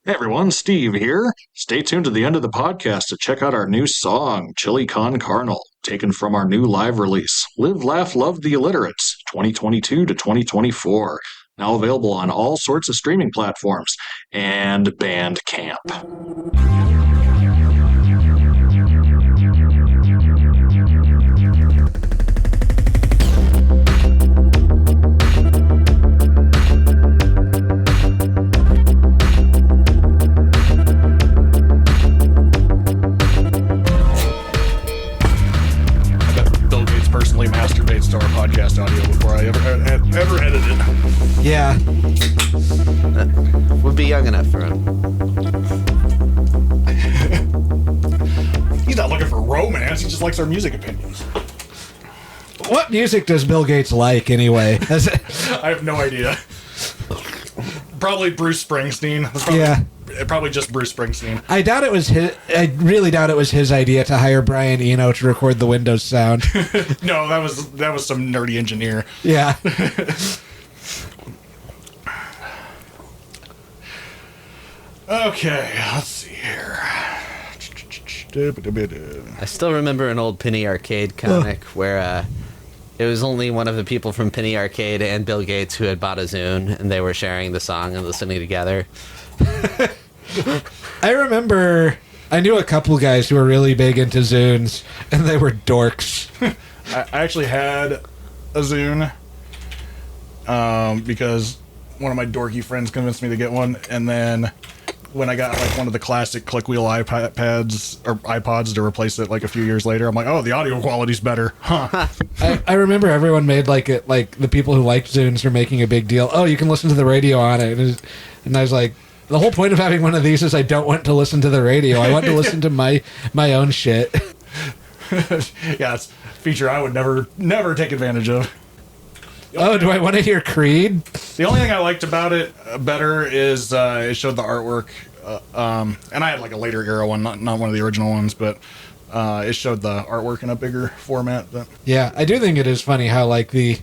Hey everyone, Steve here. Stay tuned to the end of the podcast to check out our new song, Chili Con Carnal, taken from our new live release, Live, Laugh, Love the Alliterates, 2022 to 2024. Now available on all sorts of streaming platforms and Bandcamp. Masturbates to our podcast audio before I ever edited it. Yeah. Would be young enough for him. He's not looking for romance, he just likes our music opinions. What music does Bill Gates like, anyway? I have no idea. Probably Bruce Springsteen. Probably just Bruce Springsteen. I really doubt it was his idea to hire Brian Eno to record the Windows sound. No, that was some nerdy engineer. Yeah. Okay, let's see here. I still remember an old Penny Arcade comic where it was only one of the people from Penny Arcade and Bill Gates who had bought a Zune, and they were sharing the song and listening together. I remember I knew a couple guys who were really big into Zunes, and they were dorks. I actually had a Zune because one of my dorky friends convinced me to get one, and then when I got like one of the classic click wheel iPads or iPods to replace it like a few years later, I'm like, oh, the audio quality's better. Huh. I remember everyone made like the people who liked Zunes were making a big deal. Oh, you can listen to the radio on it. And I was like, the whole point of having one of these is I don't want to listen to the radio. I want to listen to my own shit. Yeah, it's a feature I would never take advantage of. Oh, do I want to hear Creed? The only thing I liked about it better is it showed the artwork. And I had like a later era one, not one of the original ones, but it showed the artwork in a bigger format. But yeah, I do think it is funny how like the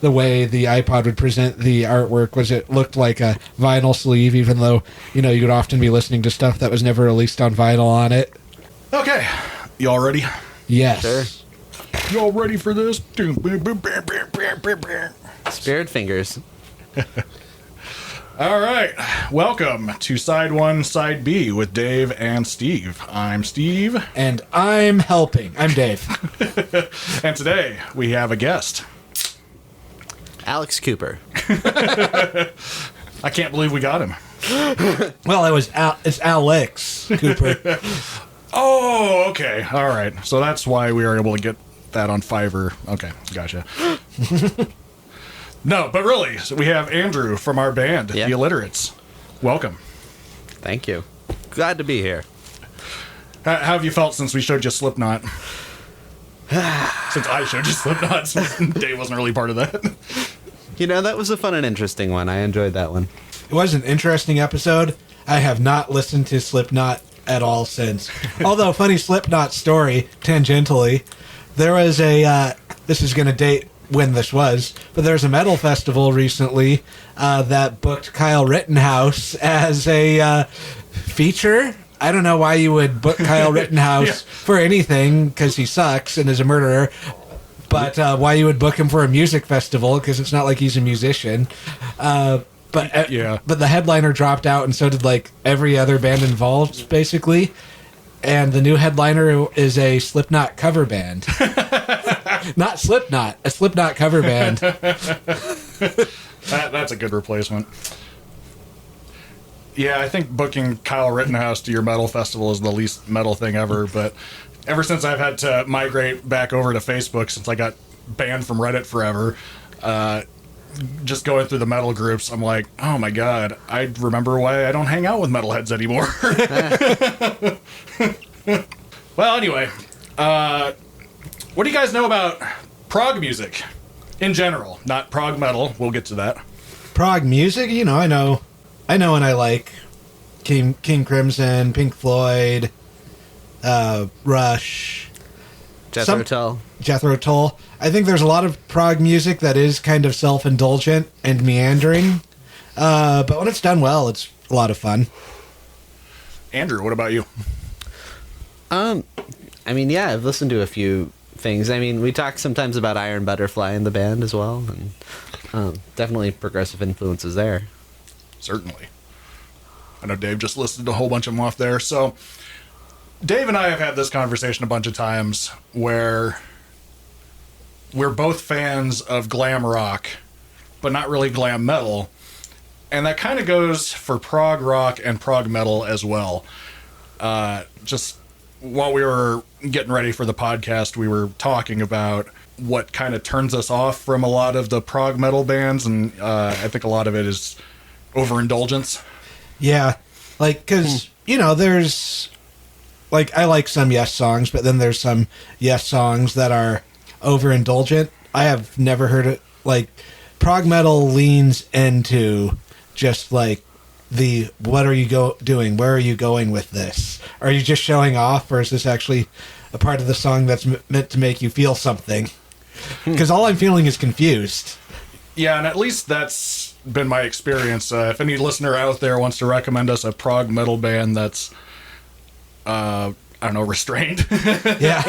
way the iPod would present the artwork was it looked like a vinyl sleeve, even though, you know, you would often be listening to stuff that was never released on vinyl on it. Okay. Y'all ready? Yes. Sure. Y'all ready for this? Spirit fingers. All right. Welcome to Side 1, Side B with Dave and Steve. I'm Steve. And I'm helping. I'm Dave. And today we have a guest. Alex Cooper. I can't believe we got him. Well, it's Alex Cooper. Oh, okay. All right. So that's why we were able to get that on Fiverr. Okay, gotcha. No, but really, so we have Andrew from our band, The Alliterates. Welcome. Thank you. Glad to be here. How have you felt since we showed you Slipknot? Since I showed you Slipknot, since Dave wasn't really part of that. You know, that was a fun and interesting one. I enjoyed that one. It was an interesting episode. I have not listened to Slipknot at all since. Although, funny Slipknot story, tangentially, there was this is going to date when this was, but there's a metal festival recently that booked Kyle Rittenhouse as a feature. I don't know why you would book Kyle Rittenhouse for anything, because he sucks and is a murderer, but why you would book him for a music festival, because it's not like he's a musician. But the headliner dropped out, and so did like every other band involved, basically. And the new headliner is a Slipknot cover band. Not Slipknot, a Slipknot cover band. That's a good replacement. Yeah, I think booking Kyle Rittenhouse to your metal festival is the least metal thing ever, but ever since I've had to migrate back over to Facebook since I got banned from Reddit forever, just going through the metal groups, I'm like, oh my god, I remember why I don't hang out with metalheads anymore. Well, anyway, what do you guys know about prog music in general? Not prog metal, we'll get to that. Prog music, you know, I know and I like King Crimson, Pink Floyd, Rush, Jethro Tull. I think there's a lot of prog music that is kind of self-indulgent and meandering, but when it's done well, it's a lot of fun. Andrew, what about you? I mean, yeah, I've listened to a few things. I mean, we talk sometimes about Iron Butterfly in the band as well, and definitely progressive influences there. Certainly. I know Dave just listed a whole bunch of them off there. So Dave and I have had this conversation a bunch of times where we're both fans of glam rock, but not really glam metal. And that kind of goes for prog rock and prog metal as well. Just while we were getting ready for the podcast, we were talking about what kind of turns us off from a lot of the prog metal bands, and I think a lot of it is overindulgence. Yeah, like, because, there's, like, I like some Yes songs, but then there's some Yes songs that are overindulgent. I have never heard it, like, prog metal leans into just, like, what are you doing? Where are you going with this? Are you just showing off, or is this actually a part of the song that's meant to make you feel something? Because all I'm feeling is confused. Yeah, and at least that's been my experience. If any listener out there wants to recommend us a prog metal band that's, I don't know, restrained. Yeah.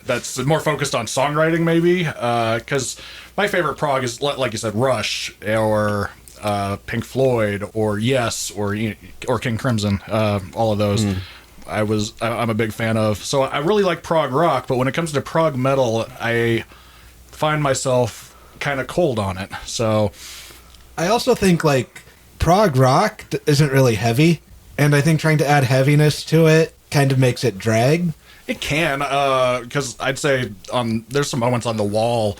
That's more focused on songwriting, maybe. Because my favorite prog is, like you said, Rush, or Pink Floyd, or Yes, or King Crimson. All of those. I'm a big fan of. So I really like prog rock, but when it comes to prog metal, I find myself kind of cold on it. So I also think, like, prog rock isn't really heavy, and I think trying to add heaviness to it kind of makes it drag. it can, because I'd say there's some moments on The Wall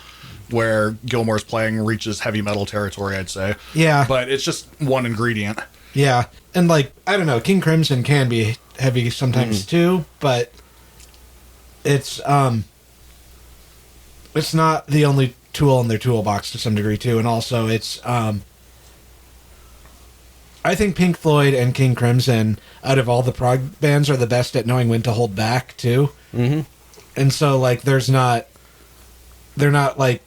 where Gilmore's playing reaches heavy metal territory, I'd say. Yeah. But it's just one ingredient. Yeah. And, like, I don't know, King Crimson can be heavy sometimes too, but it's not the only tool in their toolbox to some degree too, and also it's I think Pink Floyd and King Crimson, out of all the prog bands, are the best at knowing when to hold back too. Mm-hmm. And so, like, they're not like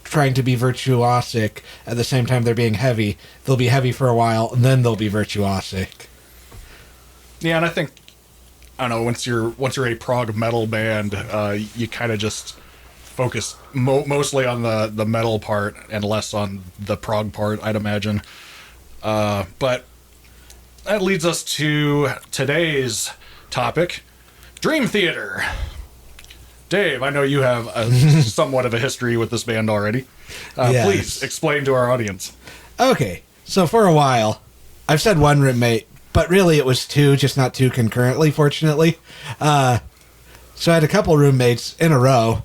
trying to be virtuosic at the same time they're being heavy. They'll be heavy for a while, and then they'll be virtuosic. Yeah, and I think, I don't know, once you're a prog metal band, you kind of just focus mostly on the metal part and less on the prog part, I'd imagine. But that leads us to today's topic, Dream Theater. Dave, I know you have somewhat of a history with this band already. Yes. Please explain to our audience. Okay, so for a while, I've said one roommate, but really it was two, just not two concurrently, fortunately. So I had a couple roommates in a row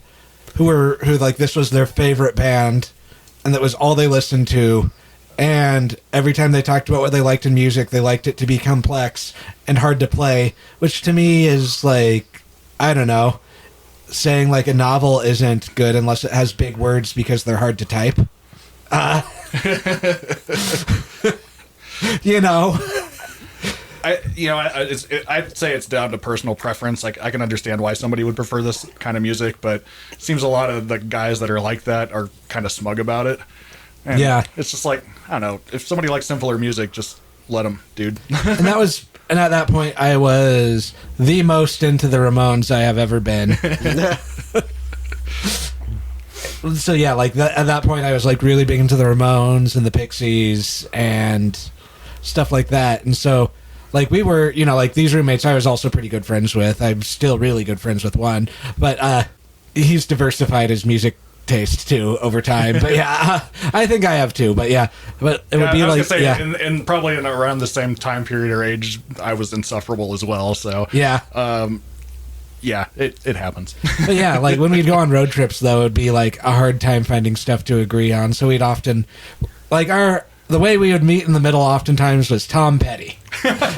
who like, this was their favorite band, and that was all they listened to. And every time they talked about what they liked in music, they liked it to be complex and hard to play, which to me is like, I don't know, saying like a novel isn't good unless it has big words because they're hard to type. You know. I'd say it's down to personal preference. Like, I can understand why somebody would prefer this kind of music, but it seems a lot of the guys that are like that are kind of smug about it. And yeah, it's just like, I don't know, if somebody likes simpler music, just let them, dude. And at that point, I was the most into the Ramones I have ever been. So yeah, like at that point, I was like really big into the Ramones and the Pixies and stuff like that. And so, like, we were, like, these roommates I was also pretty good friends with. I'm still really good friends with one, but he's diversified his music taste too over time. But yeah, I think I have too. But yeah, but it would be like, say, and probably in around the same time period or age, I was insufferable as well. So yeah, it happens. But yeah, like when we'd go on road trips, though, it'd be like a hard time finding stuff to agree on. So we'd often, like, the way we would meet in the middle oftentimes was Tom Petty.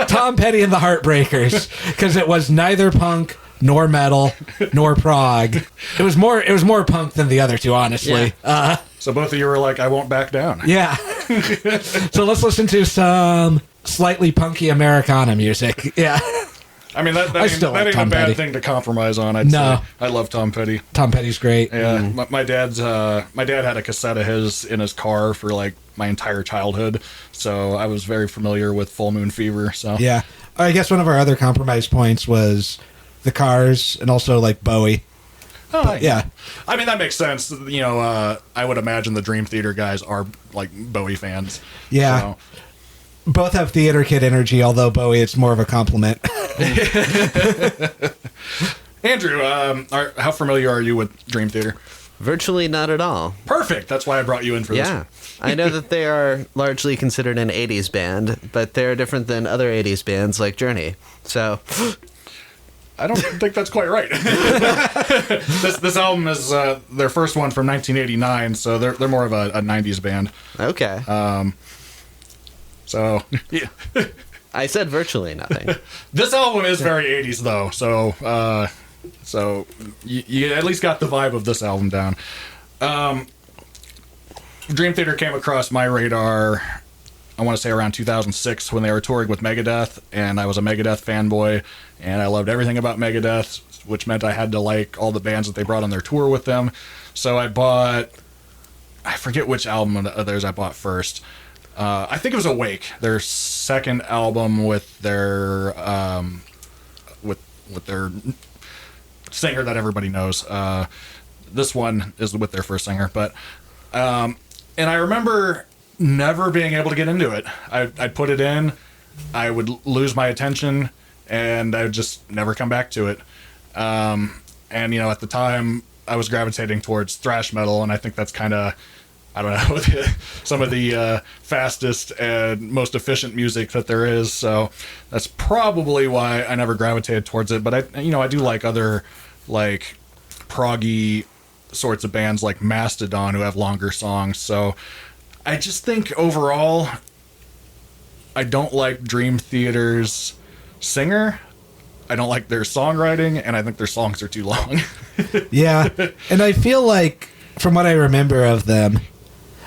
Tom Petty and the Heartbreakers, because it was neither punk nor metal nor prog. It was more punk than the other two, honestly. Yeah. So both of you were like, I won't back down. Yeah. So let's listen to some slightly punky Americana music. Yeah. I mean, that I still like ain't Tom a bad Petty. thing to compromise on. I'd No. say. I love Tom Petty. Tom Petty's great. Yeah, my dad had a cassette of his in his car for like my entire childhood, so I was very familiar with Full Moon Fever. So Yeah. I guess one of our other compromise points was the Cars and also like Bowie. Oh, Yeah. I mean, that makes sense. You know, I would imagine the Dream Theater guys are like Bowie fans. Yeah. So. Both have theater kid energy, although Bowie, it's more of a compliment. Andrew, how familiar are you with Dream Theater? Virtually not at all. Perfect. That's why I brought you in for Yeah. this. I know that they are largely considered an 80s band, but they're different than other 80s bands like Journey. So, I don't think that's quite right. This album is their first one from 1989, so they're more of a 90s band. okay. So yeah. I said virtually nothing. This album is very 80s though, so you at least got the vibe of this album down. Dream Theater came across my radar, I want to say around 2006 when they were touring with Megadeth, and I was a Megadeth fanboy, and I loved everything about Megadeth, which meant I had to like all the bands that they brought on their tour with them. So I forget which album of theirs I bought first. I think it was Awake, their second album with their with their singer that everybody knows. This one is with their first singer, but and I remember never being able to get into it. I'd put it in, I would lose my attention, and I would just never come back to it. And you know, at the time, I was gravitating towards thrash metal, and I think that's kind of, I don't know, some of the fastest and most efficient music that there is. So that's probably why I never gravitated towards it. But I do like other like proggy sorts of bands like Mastodon who have longer songs. So I just think overall, I don't like Dream Theater's singer. I don't like their songwriting, and I think their songs are too long. Yeah. And I feel like, from what I remember of them,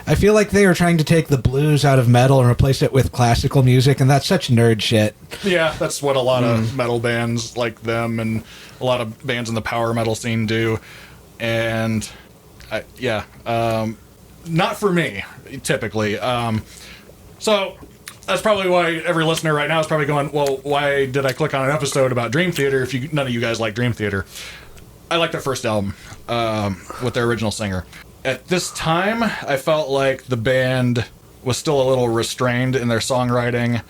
I feel like they were trying to take the blues out of metal and replace it with classical music, and that's such nerd shit. Yeah, that's what a lot of metal bands like them and a lot of bands in the power metal scene do. And, not for me, typically. So that's probably why every listener right now is probably going, well, why did I click on an episode about Dream Theater if none of you guys like Dream Theater? I like their first album with their original singer. At this time, I felt like the band was still a little restrained in their songwriting.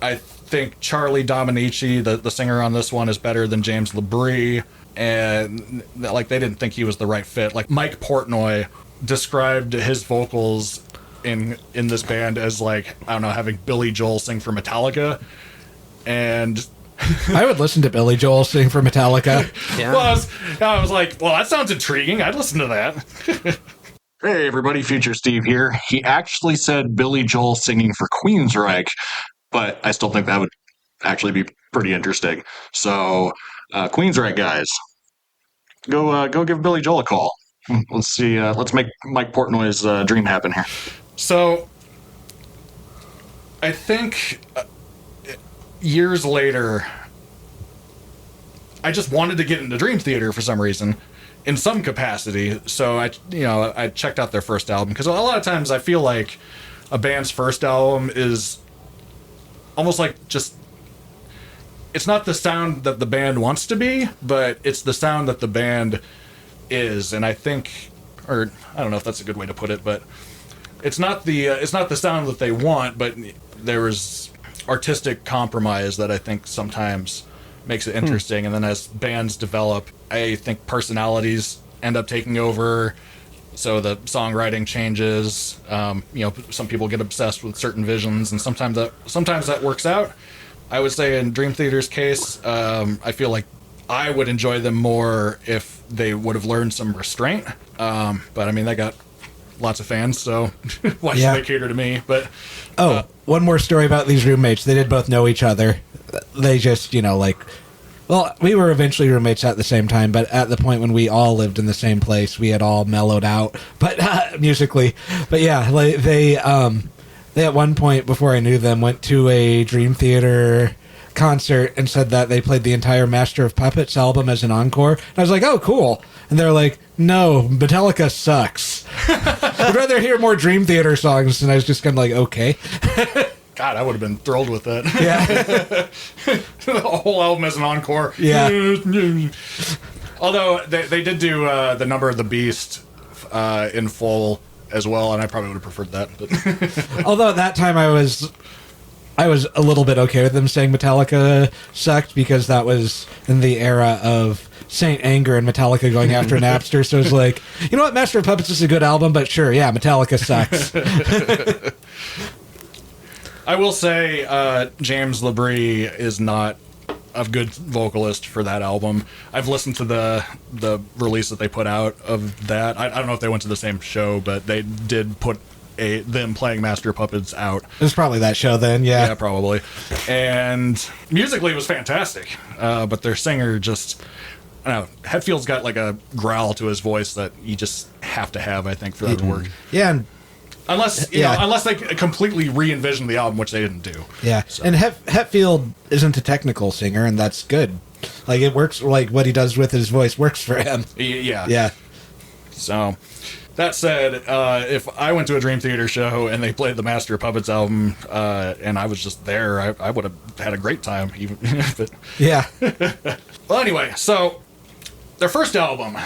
I think Charlie Dominici, the singer on this one, is better than James LaBrie, and like they didn't think he was the right fit. Like Mike Portnoy described his vocals in this band as like, I don't know, having Billy Joel sing for Metallica, and I would listen to Billy Joel sing for Metallica. Yeah. well, I was like, well, that sounds intriguing. I'd listen to that. Hey, everybody, Future Steve here. He actually said Billy Joel singing for Queensryche, but I still think that would actually be pretty interesting. So, Queensryche guys, go give Billy Joel a call. Let's see. Let's make Mike Portnoy's dream happen here. So, I think years later, I just wanted to get into Dream Theater for some reason, in some capacity. So I checked out their first album, because a lot of times I feel like a band's first album is almost like just, it's not the sound that the band wants to be, but it's the sound that the band is. And I think, or I don't know if that's a good way to put it, but it's not the sound that they want, but there was artistic compromise that I think sometimes makes it interesting. And then as bands develop, I think personalities end up taking over, so the songwriting changes. Some people get obsessed with certain visions, and sometimes that works out. I would say in Dream Theater's case, I feel like I would enjoy them more if they would have learned some restraint. But I mean, they got lots of fans, so why should they cater to me? But one more story about these roommates. They did both know each other. They just, well, we were eventually roommates at the same time, but at the point when we all lived in the same place, we had all mellowed out, but musically. But yeah, they at one point before I knew them went to a Dream Theater concert and said that they played the entire Master of Puppets album as an encore. And I was like, oh, cool. And they're like, no, Metallica sucks. I'd rather hear more Dream Theater songs. And I was just kind of like, okay. God, I would have been thrilled with it. Yeah. The whole album as an encore. Yeah. Although they did do the Number of the Beast in full as well, and I probably would have preferred that. But Although at that time I was a little bit okay with them saying Metallica sucked because that was in the era of Saint Anger and Metallica going after Napster. So it's like, you know what, Master of Puppets is a good album, but sure, yeah, Metallica sucks. I will say James LaBrie is not a good vocalist for that album. I've listened to the release that they put out of that. I don't know if they went to the same show, but they did put them playing Master of Puppets out. It was probably that show then, yeah. Yeah, probably. And musically it was fantastic, but their singer just... I don't know, Hetfield's got like a growl to his voice that you just have to have, I think, for that to work. Yeah, and Unless unless they completely re-envision the album, which they didn't do. yeah. So. And Hetfield isn't a technical singer, and that's good. Like, it works, like, what he does with his voice works for him. Yeah. Yeah. So, that said, if I went to a Dream Theater show and they played the Master of Puppets album, and I was just there, I would have had a great time. Even but, Yeah. well, anyway, so their first album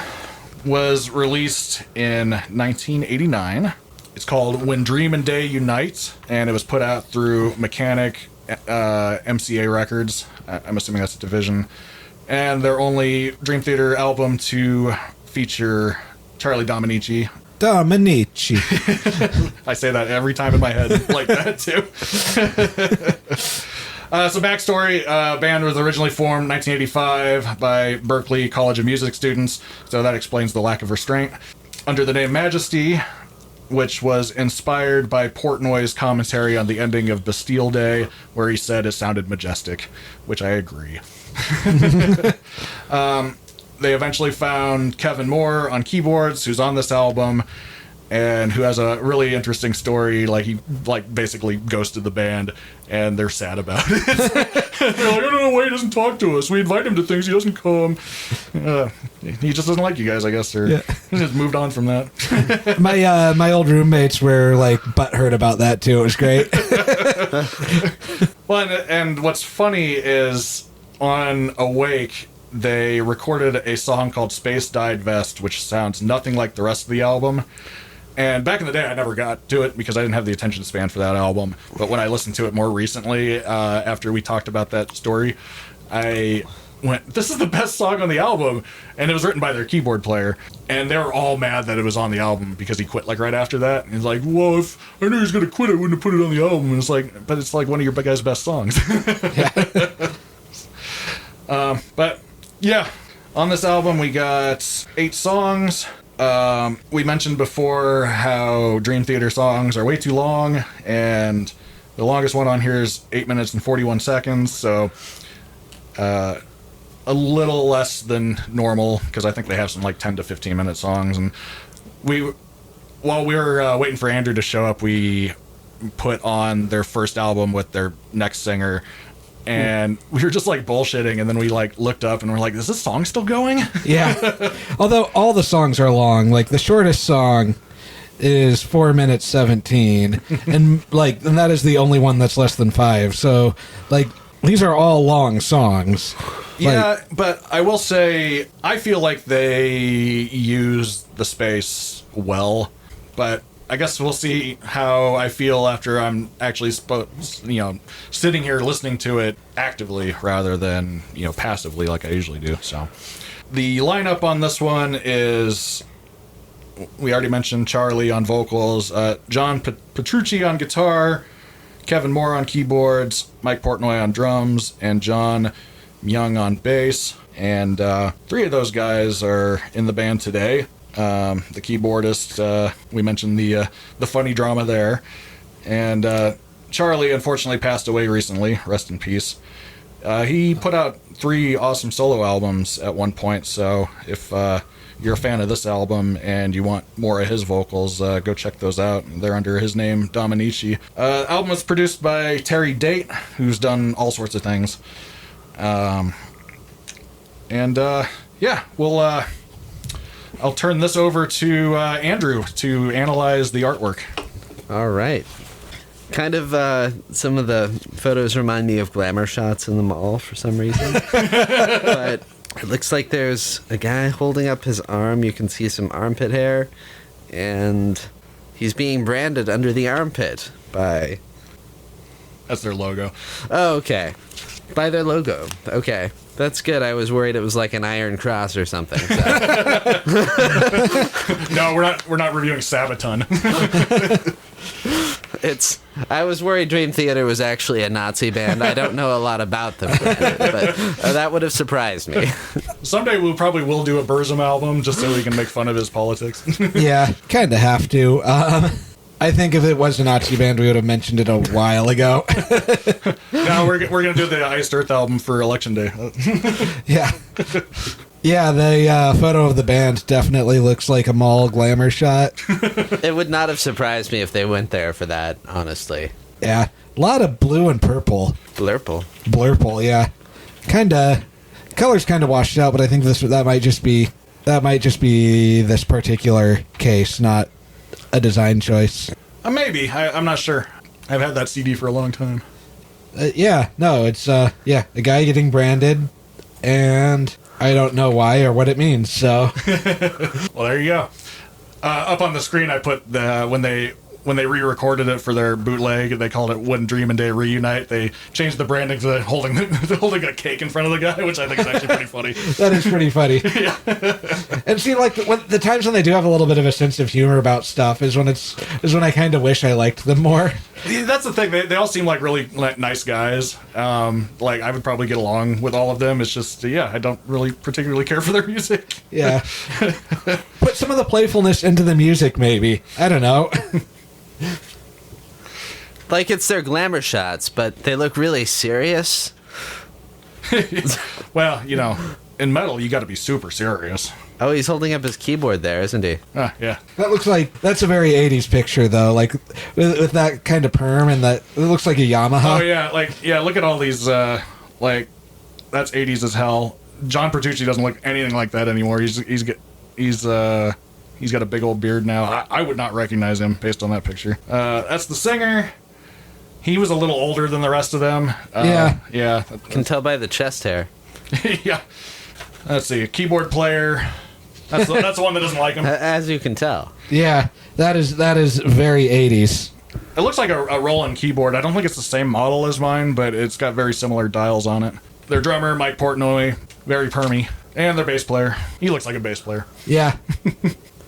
was released in 1989. It's called When Dream and Day Unite, and it was put out through Mechanic MCA Records. I'm assuming that's a division. And their only Dream Theater album to feature Charlie Dominici. Dominici. I say that every time in my head like that, too. So backstory, band was originally formed in 1985 by Berklee College of Music students, so that explains the lack of restraint. Under the name Majesty, which was inspired by Portnoy's commentary on the ending of Bastille Day, where he said it sounded majestic, which I agree. They eventually found Kevin Moore on keyboards, who's on this album, and who has a really interesting story. Like, he basically ghosted the band, and they're sad about it. They're like, I don't know why he doesn't talk to us. We invite him to things, he doesn't come. He just doesn't like you guys, I guess. Or he just moved on from that. My old roommates were, like, butthurt about that, too. It was great. Well, and what's funny is on Awake, they recorded a song called Space Dyed Vest, which sounds nothing like the rest of the album. And back in the day, I never got to it because I didn't have the attention span for that album. But when I listened to it more recently, after we talked about that story, I went, this is the best song on the album. And it was written by their keyboard player. And they were all mad that it was on the album because he quit, like, right after that. And he's like, well, if I knew he was going to quit, I wouldn't have put it on the album. And it's like, but it's like one of your guys' best songs. But yeah, on this album we got 8 songs. We mentioned before how Dream Theater songs are way too long, and the longest one on here is 8 minutes and 41 seconds, so a little less than normal, because I think they have some like 10 to 15 minute songs. And while we were waiting for Andrew to show up, we put on their first album with their next singer, and we were just like bullshitting, and then we like looked up and we're like, is this song still going? Yeah. Although all the songs are long. Like, the shortest song is 4 minutes 17, and that is the only one that's less than 5. So, like, these are all long songs. Yeah, but I will say, I feel like they use the space well, but I guess we'll see how I feel after I'm actually sitting here listening to it actively rather than, passively like I usually do. So the lineup on this one is, we already mentioned Charlie on vocals, John Petrucci on guitar, Kevin Moore on keyboards, Mike Portnoy on drums, and John Myung on bass. And 3 of those guys are in the band today. The keyboardist, we mentioned the funny drama there, and Charlie unfortunately passed away recently, rest in peace. He put out 3 awesome solo albums at one point, so if you're a fan of this album and you want more of his vocals, go check those out. They're under his name, Dominici. Album was produced by Terry Date, who's done all sorts of things. I'll turn this over to Andrew to analyze the artwork. All right. Kind of, some of the photos remind me of glamour shots in the mall for some reason. But it looks like there's a guy holding up his arm. You can see some armpit hair. And he's being branded under the armpit by... That's their logo. Oh, okay. By their logo. Okay. That's good. I was worried it was like an iron cross or something. So. No, we're not reviewing Sabaton. I was worried Dream Theater was actually a Nazi band. I don't know a lot about them, but that would have surprised me. Someday we probably will do a Burzum album just so we can make fun of his politics. Yeah, kind of have to. I think if it was a Nazi band, we would have mentioned it a while ago. No, we're going to do the Iced Earth album for Election Day. Yeah. Yeah, the photo of the band definitely looks like a mall glamour shot. It would not have surprised me if they went there for that, honestly. Yeah, a lot of blue and purple. Blurple, yeah. Color's kind of washed out, but I think that might just be this particular case, not a design choice. Maybe. I'm not sure. I've had that CD for a long time. It's a guy getting branded, and I don't know why or what it means, so. Well, there you go. Up on the screen, I put when they re-recorded it for their bootleg, they called it One Dream and Day Reunite. They changed the branding to holding a cake in front of the guy, which I think is actually pretty funny. That is pretty funny. Yeah. And see, like the times when they do have a little bit of a sense of humor about stuff is when I kind of wish I liked them more. That's the thing. They all seem like really nice guys. Like I would probably get along with all of them. It's just I don't really particularly care for their music. Yeah. Put some of the playfulness into the music, maybe. I don't know. Like it's their glamour shots, but they look really serious. Well, in metal, you got to be super serious. Oh, he's holding up his keyboard there, isn't he? Yeah. That looks like that's a very 80s picture, though. Like with that kind of perm and that it looks like a Yamaha. Oh yeah, look at all these. That's 80s as hell. John Petrucci doesn't look anything like that anymore. He's got a big old beard now. I would not recognize him based on that picture. That's the singer. He was a little older than the rest of them. Yeah. Can tell by the chest hair. Yeah. Let's see. Keyboard player. That's the one that doesn't like him. As you can tell. Yeah, that is very 80s. It looks like a Roland keyboard. I don't think it's the same model as mine, but it's got very similar dials on it. Their drummer, Mike Portnoy, very permy. And their bass player. He looks like a bass player. Yeah.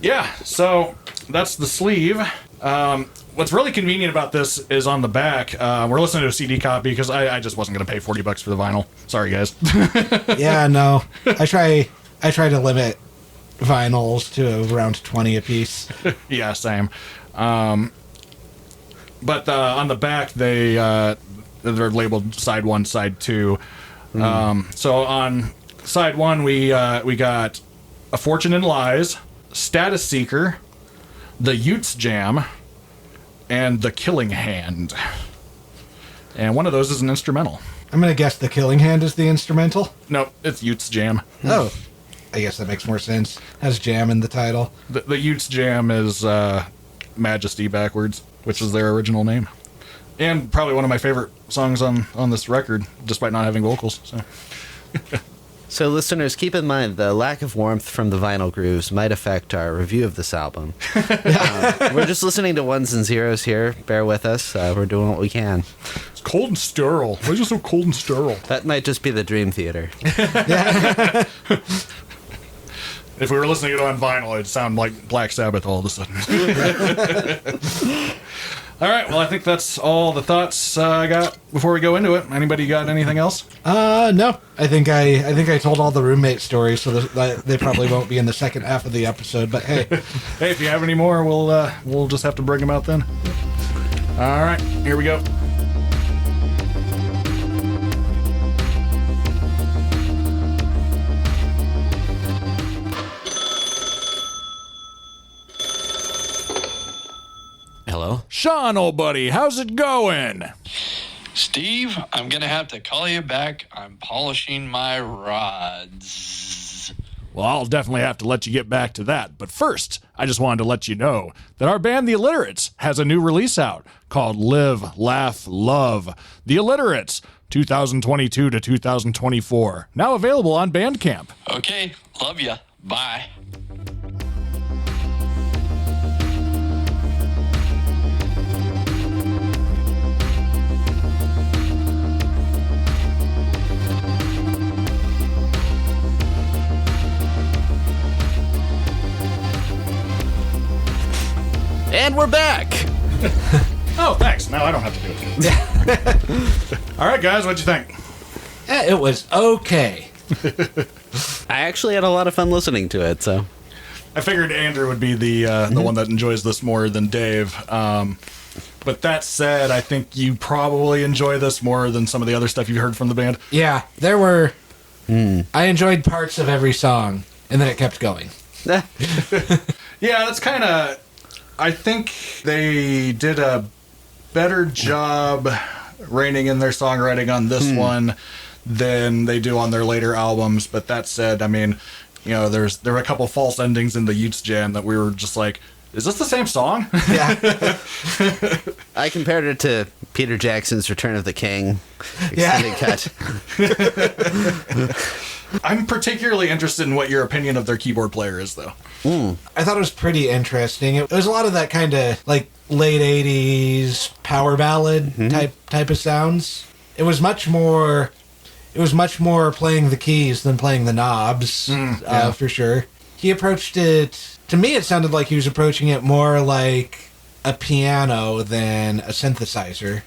Yeah, so that's the sleeve. What's really convenient about this is on the back. We're listening to a CD copy because I just wasn't going to pay $40 for the vinyl. Sorry, guys. Yeah, no. I try to limit vinyls to around 20 a piece. Yeah, same. But on the back, they're labeled side 1, side 2. So on side 1, we got A Fortune in Lies, Status Seeker, The Utes Jam, and The Killing Hand. And one of those is an instrumental. I'm going to guess The Killing Hand is the instrumental. No, it's Utes Jam. Oh, I guess that makes more sense. Has jam in the title. The Utes Jam is Majesty backwards, which is their original name. And probably one of my favorite songs on this record, despite not having vocals. So listeners, keep in mind the lack of warmth from the vinyl grooves might affect our review of this album. We're just listening to ones and zeros here. Bear with us. We're doing what we can. It's cold and sterile. Why is it so cold and sterile? That might just be the Dream Theater. If we were listening to it on vinyl, it'd sound like Black Sabbath all of a sudden. All right, well, I think that's all the thoughts I got before we go into it. Anybody got anything else? No. I think I told all the roommate stories, so that they probably won't be in the second half of the episode. But hey, if you have any more, we'll just have to bring them out then. All right, here we go. Sean, old buddy, how's it going? Steve, I'm going to have to call you back. I'm polishing my rods. Well, I'll definitely have to let you get back to that. But first, I just wanted to let you know that our band, The Alliterates, has a new release out called Live, Laugh, Love. The Alliterates, 2022 to 2024. Now available on Bandcamp. Okay, love ya. Bye. And we're back. Oh, thanks. Now I don't have to do it. All right, guys, what'd you think? It was okay. I actually had a lot of fun listening to it, so. I figured Andrew would be the one that enjoys this more than Dave. But that said, I think you probably enjoy this more than some of the other stuff you've heard from the band. Yeah, there were... I enjoyed parts of every song, and then it kept going. Yeah, that's kind of... I think they did a better job reining in their songwriting on this one than they do on their later albums. But that said, I mean, you know, there were a couple false endings in the Utes Jam that we were just like, is this the same song? Yeah. I compared it to Peter Jackson's Return of the King. Extended cut. I'm particularly interested in what your opinion of their keyboard player is, though. I thought it was pretty interesting. It was a lot of that kind of like late 80s power ballad type of sounds. It was much more playing the keys than playing the knobs, for sure. He approached it, to me it sounded like he was approaching it more like a piano than a synthesizer.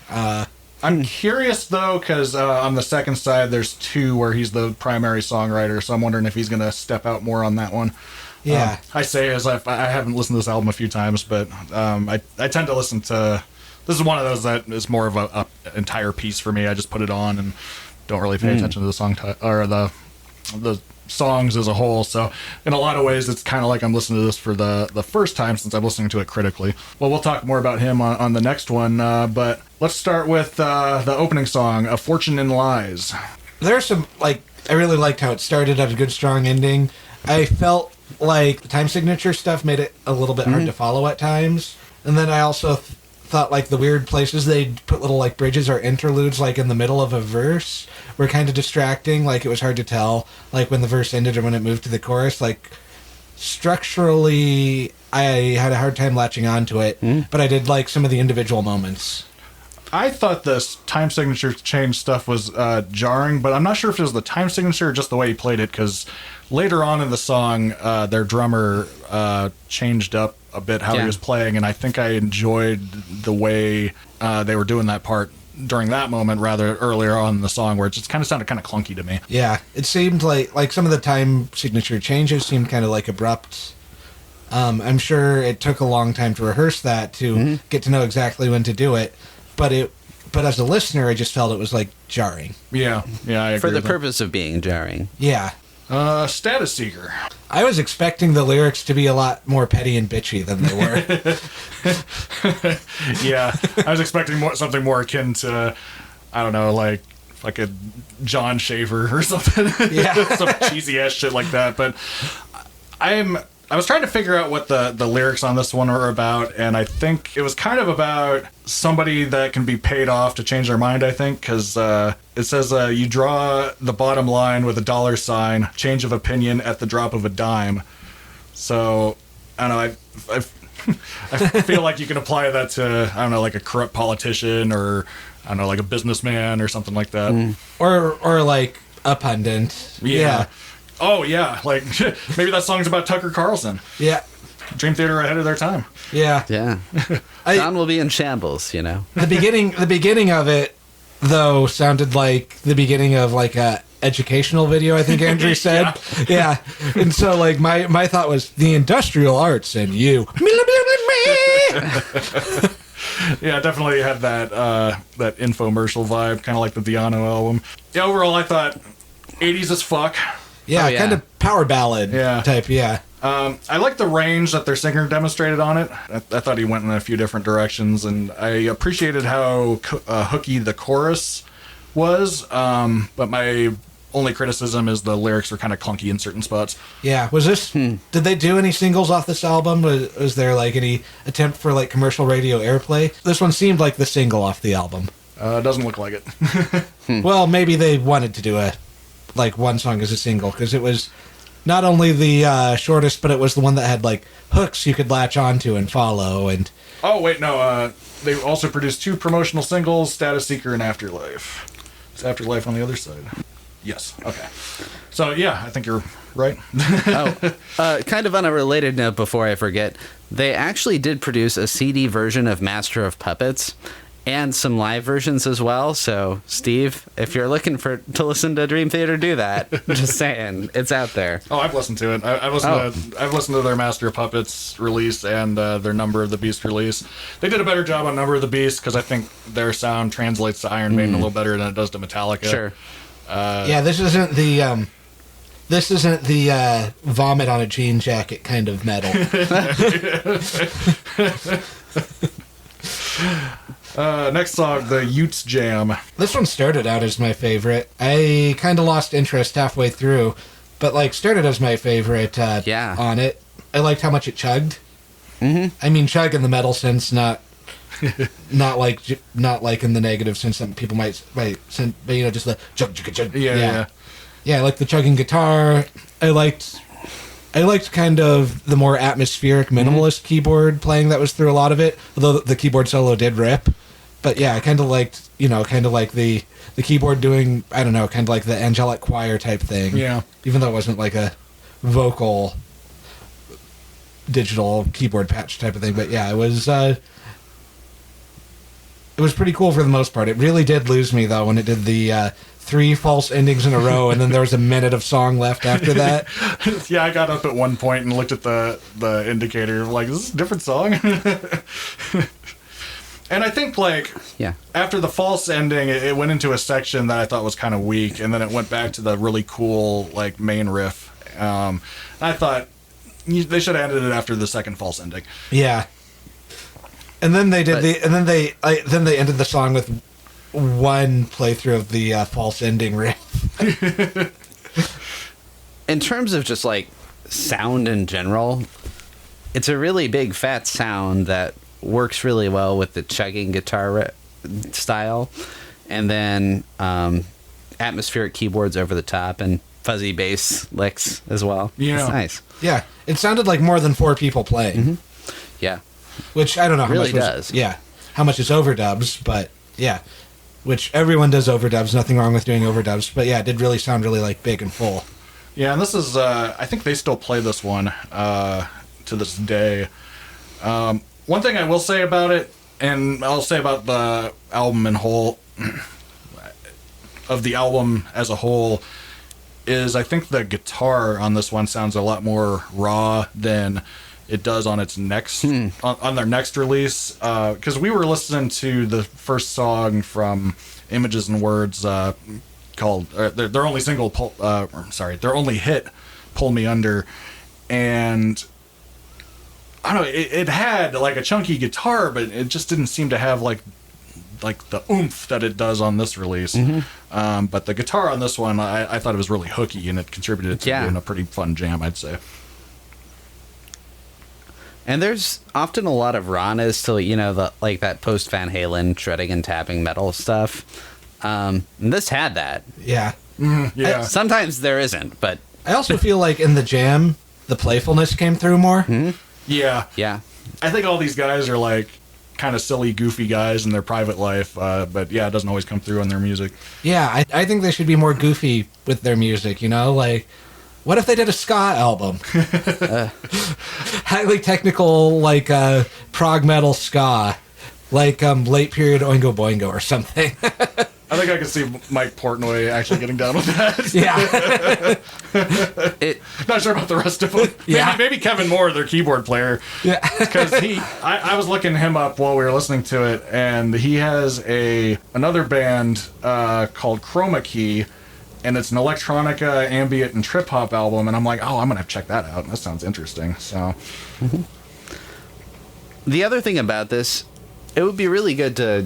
I'm curious, though, because on the second side, there's two where he's the primary songwriter, so I'm wondering if he's going to step out more on that one. Yeah. I say as I haven't listened to this album a few times, but I tend to listen to... This is one of those that is more of a entire piece for me. I just put it on and don't really pay attention to the song or the songs as a whole. So in a lot of ways, it's kind of like I'm listening to this for the first time since I'm listening to it critically. Well, we'll talk more about him on the next one, but let's start with the opening song, A Fortune in Lies. There's some, like, I really liked how it started at a good, strong ending. I felt like the time signature stuff made it a little bit hard to follow at times. And then I also thought, like, the weird places they'd put little, like, bridges or interludes, like, in the middle of a verse were kind of distracting. Like, it was hard to tell, like, when the verse ended or when it moved to the chorus. Like, structurally, I had a hard time latching onto it, but I did like some of the individual moments. I thought this time signature change stuff was jarring, but I'm not sure if it was the time signature or just the way he played it, because later on in the song, their drummer changed up a bit how he was playing, and I think I enjoyed the way they were doing that part during that moment rather earlier on in the song, where it just kind of sounded kind of clunky to me. Yeah, it seemed like some of the time signature changes seemed kind of like abrupt. I'm sure it took a long time to rehearse that to get to know exactly when to do it, but as a listener, I just felt it was like jarring. Yeah, I agree For the with that. purpose of being jarring. Yeah. Status Seeker. I was expecting the lyrics to be a lot more petty and bitchy than they were. Yeah, I was expecting something more akin to, I don't know, like a John Shaver or something. Yeah. Some cheesy ass shit like that. But I was trying to figure out what the lyrics on this one are about, and I think it was kind of about somebody that can be paid off to change their mind, I think, because it says, you draw the bottom line with a $sign, change of opinion at the drop of a dime. So, I don't know, I feel like you can apply that to, I don't know, like a corrupt politician or, I don't know, like a businessman or something like that. Or like a pundit. Yeah. Oh, yeah. Like, maybe that song's about Tucker Carlson. Yeah. Dream Theater ahead of their time. Yeah. Yeah. John will be in shambles, you know. The beginning of it, though, sounded like the beginning of like a educational video, I think Andrew said. Yeah. And so like my thought was the industrial arts and you. Yeah, definitely had that infomercial vibe, kind of like the Diano album. Yeah, overall, I thought 80s as fuck. Yeah, Oh, yeah. kind of power ballad type, yeah. I like the range that their singer demonstrated on it. I thought he went in a few different directions, and I appreciated how hooky the chorus was. But my only criticism is the lyrics were kind of clunky in certain spots. Yeah, was this? Did they do any singles off this album? Was there like any attempt for like commercial radio airplay? This one seemed like the single off the album. Doesn't look like it. Well, maybe they wanted to do one song as a single because it was not only the shortest, but it was the one that had like hooks you could latch onto and follow. And Oh wait, no. They also produced 2 promotional singles: "Status Seeker" and "Afterlife." Is "Afterlife" on the other side? Yes. Okay. So yeah, I think you're right. Kind of on a related note, before I forget, they actually did produce a CD version of Master of Puppets and some live versions as well. So, Steve, if you're looking to listen to Dream Theater, do that. Just saying, it's out there. Oh, I've listened to it. I've listened to their Master of Puppets release and their Number of the Beast release. They did a better job on Number of the Beast because I think their sound translates to Iron Maiden a little better than it does to Metallica. Sure. yeah, this isn't the vomit on a jean jacket kind of metal. Next song, the Utes Jam. This one started out as my favorite. I kind of lost interest halfway through, but like started as my favorite on it. I liked how much it chugged. Mm-hmm. I mean, chug in the metal sense, not like in the negative sense that people might send, but just the chug chug chug. Yeah. I like the chugging guitar. I liked kind of the more atmospheric minimalist keyboard playing that was through a lot of it, although the keyboard solo did rip. But yeah, I kind of liked, like the keyboard doing, I don't know, kind of like the angelic choir type thing. Yeah. Even though it wasn't like a vocal digital keyboard patch type of thing. But yeah, it was pretty cool for the most part. It really did lose me, though, when it did the 3 false endings in a row, and then there was a minute of song left after that. Yeah, I got up at one point and looked at the indicator, like, is this a different song? And I think, after the false ending, it went into a section that I thought was kind of weak, and then it went back to the really cool, main riff. I thought they should have ended it after the second false ending. Yeah. And then they did they ended the song with one playthrough of the false ending riff. In terms of just sound in general, it's a really big fat sound that works really well with the chugging guitar style, and then atmospheric keyboards over the top and fuzzy bass licks as well. Yeah, it's nice. Yeah, it sounded like more than 4 people playing. Mm-hmm. Yeah, which I don't know how really much does. How much is overdubs, but yeah. Which everyone does overdubs, nothing wrong with doing overdubs. But yeah, it did really sound really big and full. Yeah, and this is, I think they still play this one to this day. One thing I will say about it, and I'll say about the album in whole, of the album as a whole, is I think the guitar on this one sounds a lot more raw than it does on its next on their next release, because we were listening to the first song from Images and Words called their only single their only hit, Pull Me Under, and I don't know, it had a chunky guitar, but it just didn't seem to have like the oomph that it does on this release. Mm-hmm. But the guitar on this one, I thought it was really hooky, and it contributed to being a pretty fun jam, I'd say. And there's often a lot of rawness to that post Van Halen shredding and tapping metal stuff. And this had that. Yeah. Mm-hmm. Yeah. Sometimes there isn't, but I also feel like in the jam, the playfulness came through more. Mm-hmm. Yeah. Yeah. I think all these guys are kind of silly, goofy guys in their private life, but yeah, it doesn't always come through in their music. Yeah, I think they should be more goofy with their music, what if they did a ska album? Highly technical, prog metal ska. Late period Oingo Boingo or something. I think I can see Mike Portnoy actually getting down with that. Yeah. Not sure about the rest of them. Yeah. Maybe Kevin Moore, their keyboard player. Yeah. Because I was looking him up while we were listening to it, and he has another band called Chroma Key, and it's an electronica, ambient, and trip hop album. And I'm like, oh, I'm gonna have to check that out. That sounds interesting. So, The other thing about this, it would be really good to,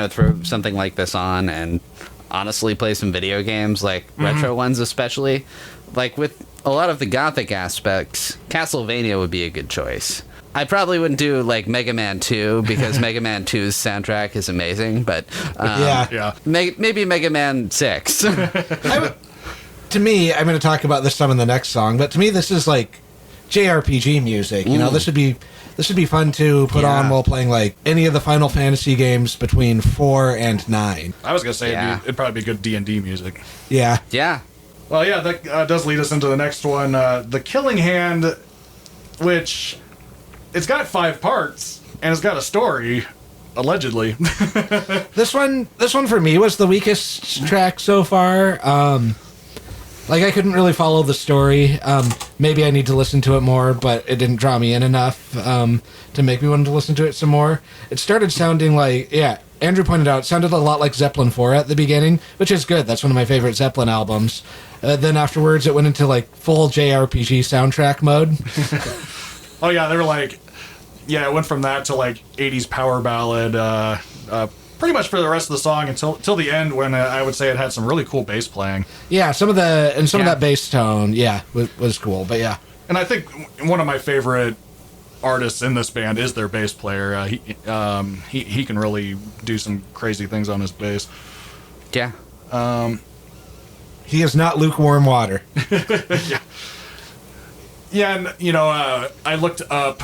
throw something like this on and honestly play some video games, like retro ones especially. Like with a lot of the gothic aspects, Castlevania would be a good choice. I probably wouldn't do like Mega Man 2 because Mega Man 2's soundtrack is amazing, but maybe Mega Man 6. To me, I'm going to talk about this some in the next song, but to me this is like JRPG music. You know, this would be fun to put on while playing like any of the Final Fantasy games between 4 and 9. I was gonna say it'd probably be good D&D music. Yeah. Yeah. Well, yeah, that does lead us into the next one, The Killing Hand, which it's got 5 parts and it's got a story, allegedly. This one for me was the weakest track so far. Like I couldn't really follow the story. Maybe I need to listen to it more, but it didn't draw me in enough to make me want to listen to it some more. It started sounding like, Andrew pointed out, it sounded a lot like Zeppelin 4 at the beginning, which is good. That's one of my favorite Zeppelin albums. Then afterwards, it went into like full JRPG soundtrack mode. Oh yeah, they were like, it went from that to like 80s power ballad, pretty much for the rest of the song until the end, when I would say it had some really cool bass playing. Yeah, some of that bass tone, was cool. But yeah, and I think one of my favorite artists in this band is their bass player. He can really do some crazy things on his bass. Yeah. He is not lukewarm water. Yeah, and I looked up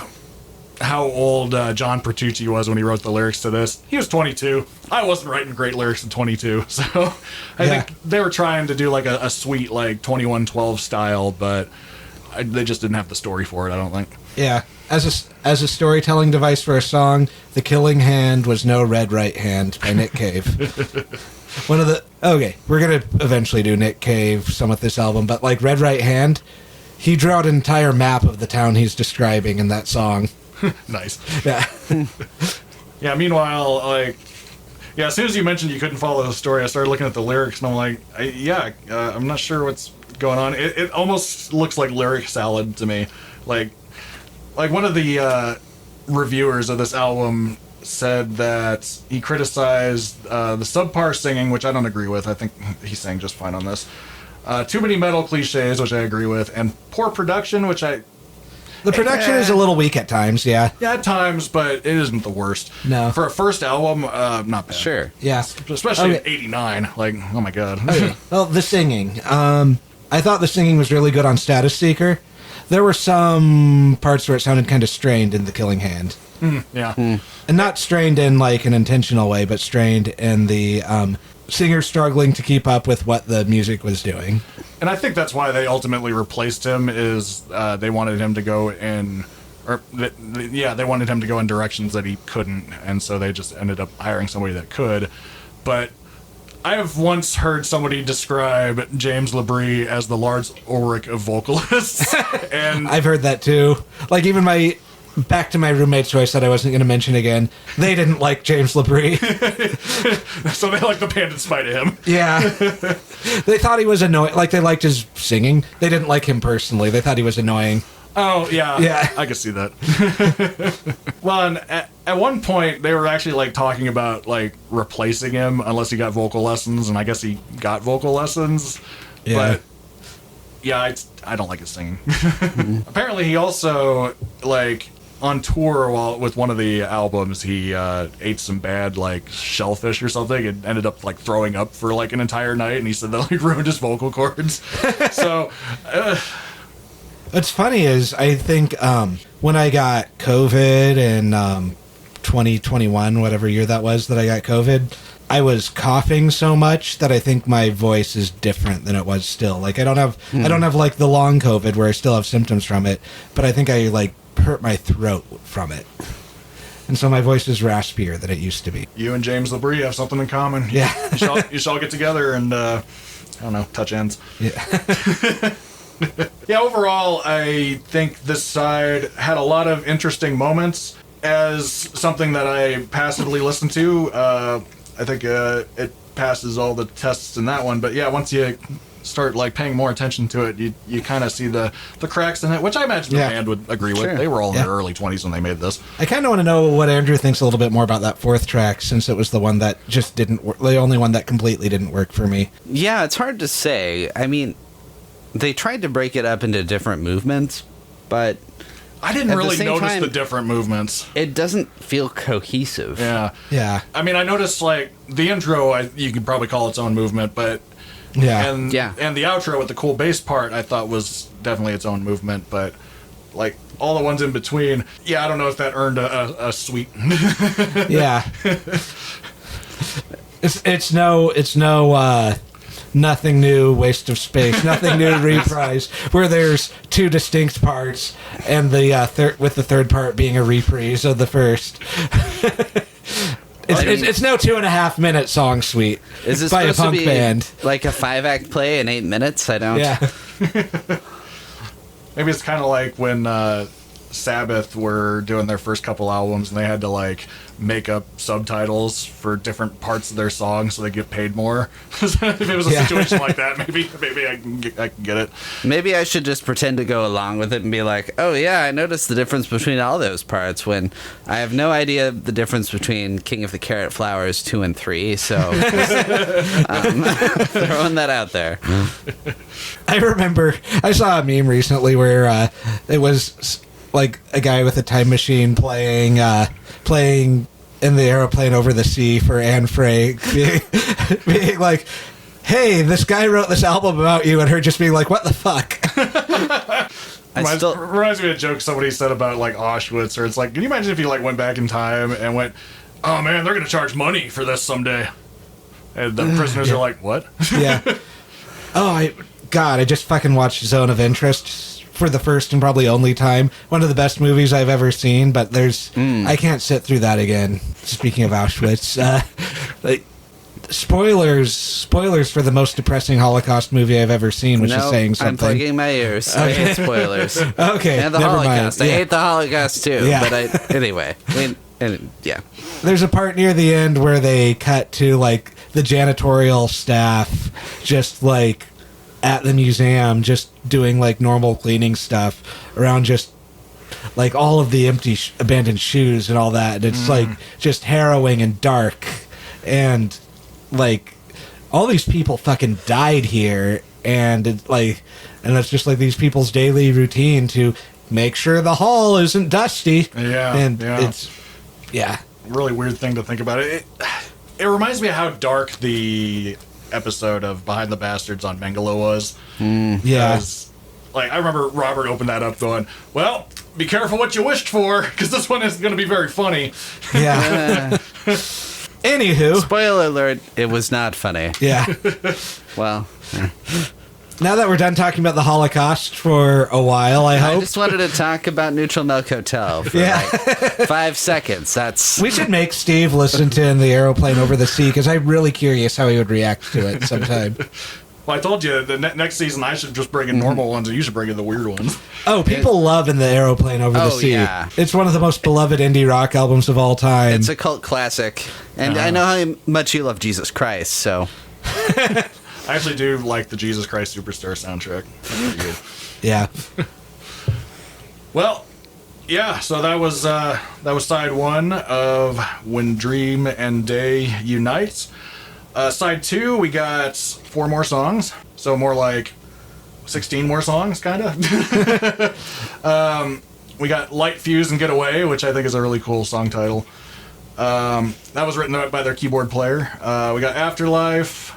how old John Petrucci was when he wrote the lyrics to this. He was 22. I wasn't writing great lyrics at 22, so I think they were trying to do like a sweet like 2112 style, but they just didn't have the story for it, I don't think. Yeah, as a storytelling device for a song, The Killing Hand was no Red Right Hand by Nick Cave. We're gonna eventually do Nick Cave some with this album, but like Red Right Hand, he drew out an entire map of the town he's describing in that song. Nice. Yeah. Yeah, meanwhile, as soon as you mentioned you couldn't follow the story, I started looking at the lyrics, and I'm like, I'm not sure what's going on. It almost looks like lyric salad to me. Like one of the reviewers of this album said that he criticized the subpar singing, which I don't agree with. I think he sang just fine on this. Too many metal cliches, which I agree with, and poor production, which The production is a little weak at times, yeah. Yeah, at times, but it isn't the worst. No. For a first album, not bad. Sure. Yeah. Especially in 89. Like, oh my god. Well, the singing. I thought the singing was really good on Status Seeker. There were some parts where it sounded kind of strained in The Killing Hand. Yeah. And not strained in like an intentional way, but strained in the singer struggling to keep up with what the music was doing. And I think that's why they ultimately replaced him, is they wanted him to go in, they wanted him to go in directions that he couldn't, and so they just ended up hiring somebody that could. But I have once heard somebody describe James Labrie as the Lars Ulrich of vocalists. And I've heard that too. Like even back to my roommates who I said I wasn't going to mention again, they didn't like James Labrie. So they liked the band in spite of him. Yeah. They thought he was annoying. Like, they liked his singing. They didn't like him personally. They thought he was annoying. Oh, yeah. Yeah. I could see that. Well, and at one point, they were actually, like, talking about, like, replacing him unless he got vocal lessons, and I guess he got vocal lessons. Yeah. But, yeah, I don't like his singing. Apparently, he also, like, on tour with one of the albums, he ate some bad, like, shellfish or something and ended up, like, throwing up for, like, an entire night, and he said that, like, ruined his vocal cords. So... What's funny is I think when I got COVID in 2021, whatever year that was that I got COVID, I was coughing so much that I think my voice is different than it was still. Like I don't have like the long COVID where I still have symptoms from it, but I think I like hurt my throat from it. And so my voice is raspier than it used to be. You and James Labrie have something in common. Yeah. you shall get together and I don't know, touch ends. Yeah. Yeah, overall, I think this side had a lot of interesting moments. As something that I passively listened to, I think it passes all the tests in that one. But yeah, once you start like paying more attention to it, you kind of see the cracks in it, which I imagine the band would agree with. Sure. They were all in their early 20s when they made this. I kind of want to know what Andrew thinks a little bit more about that fourth track, since it was the one that just didn't work, the only one that completely didn't work for me. Yeah, it's hard to say. I mean, they tried to break it up into different movements, but I didn't at the really same notice time, the different movements. it doesn't feel cohesive. Yeah. Yeah. I mean, I noticed like the intro, you could probably call its own movement, but Yeah. and the outro with the cool bass part, I thought was definitely its own movement, but like all the ones in between, I don't know if that earned a sweet. Yeah. It's no nothing new, waste of space, nothing new, reprise, where there's two distinct parts, and the with the third part being a reprise of the first. It's no 2.5-minute song suite. Is this by a supposed punk to be band? like a 5-act play in 8 minutes? I don't. Yeah. Maybe it's kind of like when Sabbath were doing their first couple albums and they had to like make up subtitles for different parts of their songs so they get paid more. If it was a situation like that, maybe I can get it. Maybe I should just pretend to go along with it and be like, oh yeah, I noticed the difference between all those parts when I have no idea the difference between King of the Carrot Flowers 2 and 3, so throwing that out there. I remember I saw a meme recently where it was like a guy with a time machine playing in the aeroplane over the sea for Anne Frank, being like, hey, this guy wrote this album about you, and her just being like, what the fuck? Reminds me of a joke somebody said about like Auschwitz, or it's like, can you imagine if you like went back in time and went, oh man, they're gonna charge money for this someday, and the prisoners are like, what? Yeah. Oh, I just fucking watched Zone of Interest for the first and probably only time. One of the best movies I've ever seen, but I can't sit through that again. Speaking of Auschwitz, spoilers for the most depressing Holocaust movie I've ever seen, which is saying something. I'm plugging my ears. I hate spoilers. Okay, and the never Holocaust. mind. I hate the Holocaust too. Yeah. But anyway. There's a part near the end where they cut to like the janitorial staff just like at the museum just doing like normal cleaning stuff around just like all of the empty abandoned shoes and all that, and it's like just harrowing and dark, and like all these people fucking died here, and it's like, and it's just like these people's daily routine to make sure the hall isn't dusty. It's really weird thing to think about. It reminds me of how dark the episode of Behind the Bastards on Mengele was. Like, I remember Robert opened that up going, well, be careful what you wished for, because this one isn't going to be very funny. Yeah. Anywho. Spoiler alert, it was not funny. Yeah. Well. Now that we're done talking about the Holocaust for a while, I hope. I just wanted to talk about Neutral Milk Hotel for like 5 seconds. We should make Steve listen to In the Aeroplane Over the Sea, because I'm really curious how he would react to it sometime. Well, I told you, the next season I should just bring in normal ones, and you should bring in the weird ones. Oh, people love In the Aeroplane Over the Sea. Yeah. It's one of the most beloved indie rock albums of all time. It's a cult classic. And I know how much you love Jesus Christ, so... I actually do like the Jesus Christ Superstar soundtrack. That's pretty good. Yeah. Well, yeah, so that was side one of When Dream and Day Unite. Side two, we got 4 more songs, so more like 16 more songs, kind of. We got Light Fuse and Get Away, which I think is a really cool song title. That was written by their keyboard player. We got Afterlife,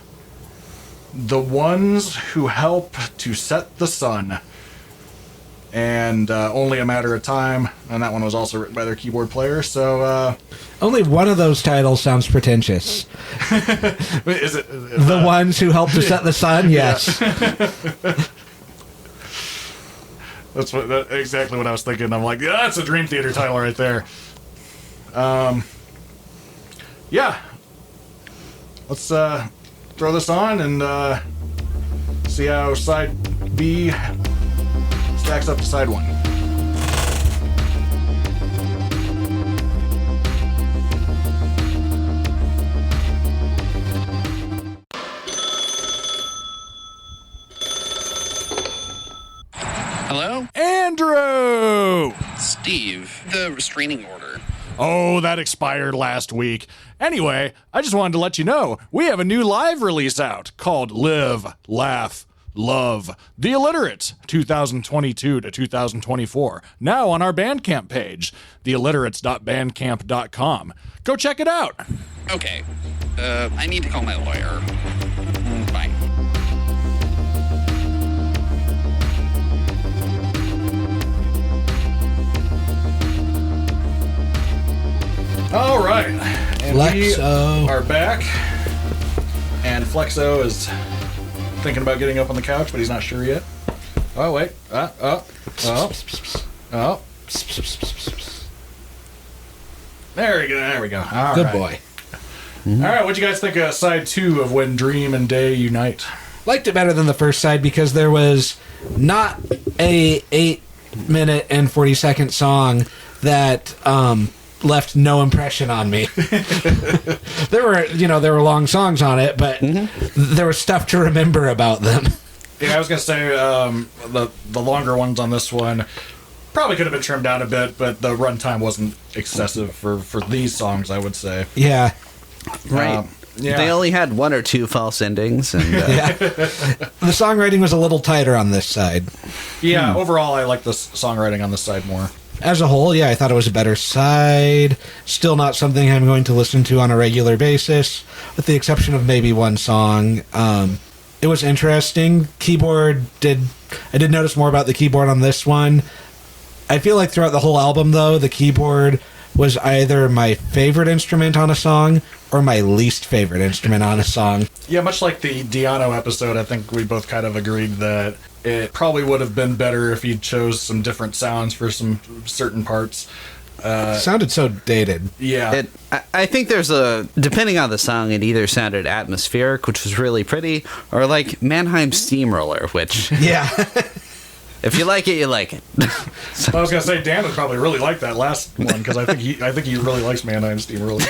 The Ones Who Help to Set the Sun, and Only a Matter of Time, and that one was also written by their keyboard player. So only one of those titles sounds pretentious. is it The Ones Who Help to Set the Sun? Yes. That's exactly what I was thinking. I'm like, yeah, that's a Dream Theater title right there. Yeah. Let's throw this on and see how side B stacks up to side one. Hello? Andrew! Steve, the restraining order. Oh, that expired last week. Anyway, I just wanted to let you know we have a new live release out called Live, Laugh, Love, The Alliterates, 2022 to 2024, now on our Bandcamp page, thealliterates.bandcamp.com. Go check it out. Okay. I need to call my lawyer. Bye. All right. And Flexo. we are back. And Flexo is thinking about getting up on the couch, but he's not sure yet. Oh, wait. Oh. There we go. There we go. All Good right. boy. All right. What'd you guys think of side 2 of When Dream and Day Unite? Liked it better than the first side because there was not a 8-minute and 40-second song that left no impression on me. there were long songs on it, but there was stuff to remember about them. Yeah, I was gonna say the longer ones on this one probably could have been trimmed down a bit, but the runtime wasn't excessive for these songs, I would say. Yeah. Right. Yeah. They only had 1 or 2 false endings, and Yeah. The songwriting was a little tighter on this side. Yeah, overall, I like the songwriting on this side more. As a whole, yeah, I thought it was a better side. Still not something I'm going to listen to on a regular basis, with the exception of maybe one song. It was interesting. I did notice more about the keyboard on this one. I feel like throughout the whole album, though, the keyboard was either my favorite instrument on a song or my least favorite instrument on a song. Yeah, much like the Diano episode, I think we both kind of agreed that it probably would have been better if he chose some different sounds for some certain parts. Sounded so dated. Yeah. I think depending on the song, it either sounded atmospheric, which was really pretty, or like Mannheim Steamroller, which, Yeah. if you like it, you like it. I was gonna say Dan would probably really like that last one because I think he really likes Mannheim Steamroller.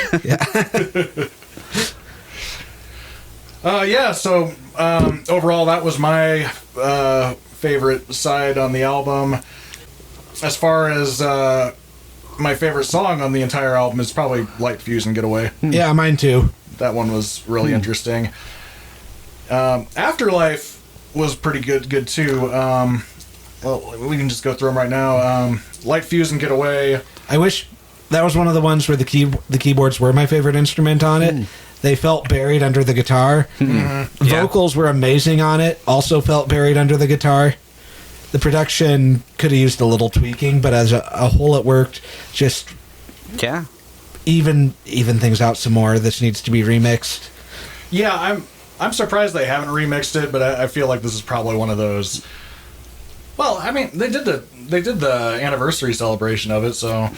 So overall, that was my favorite side on the album. As far as my favorite song on the entire album is probably Light Fuse and Get Away. Yeah, mine too. That one was really interesting. Afterlife was pretty good too. Well, we can just go through them right now. Light Fuse and Get Away. I wish that was one of the ones where the keyboards were my favorite instrument on it. They felt buried under the guitar. Vocals were amazing on it. Also felt buried under the guitar. The production could have used a little tweaking, but as a whole, it worked. Just Yeah. even things out some more. This needs to be remixed. Yeah, I'm surprised they haven't remixed it, but I feel like this is probably one of those. Well, I mean, they did the anniversary celebration of it, so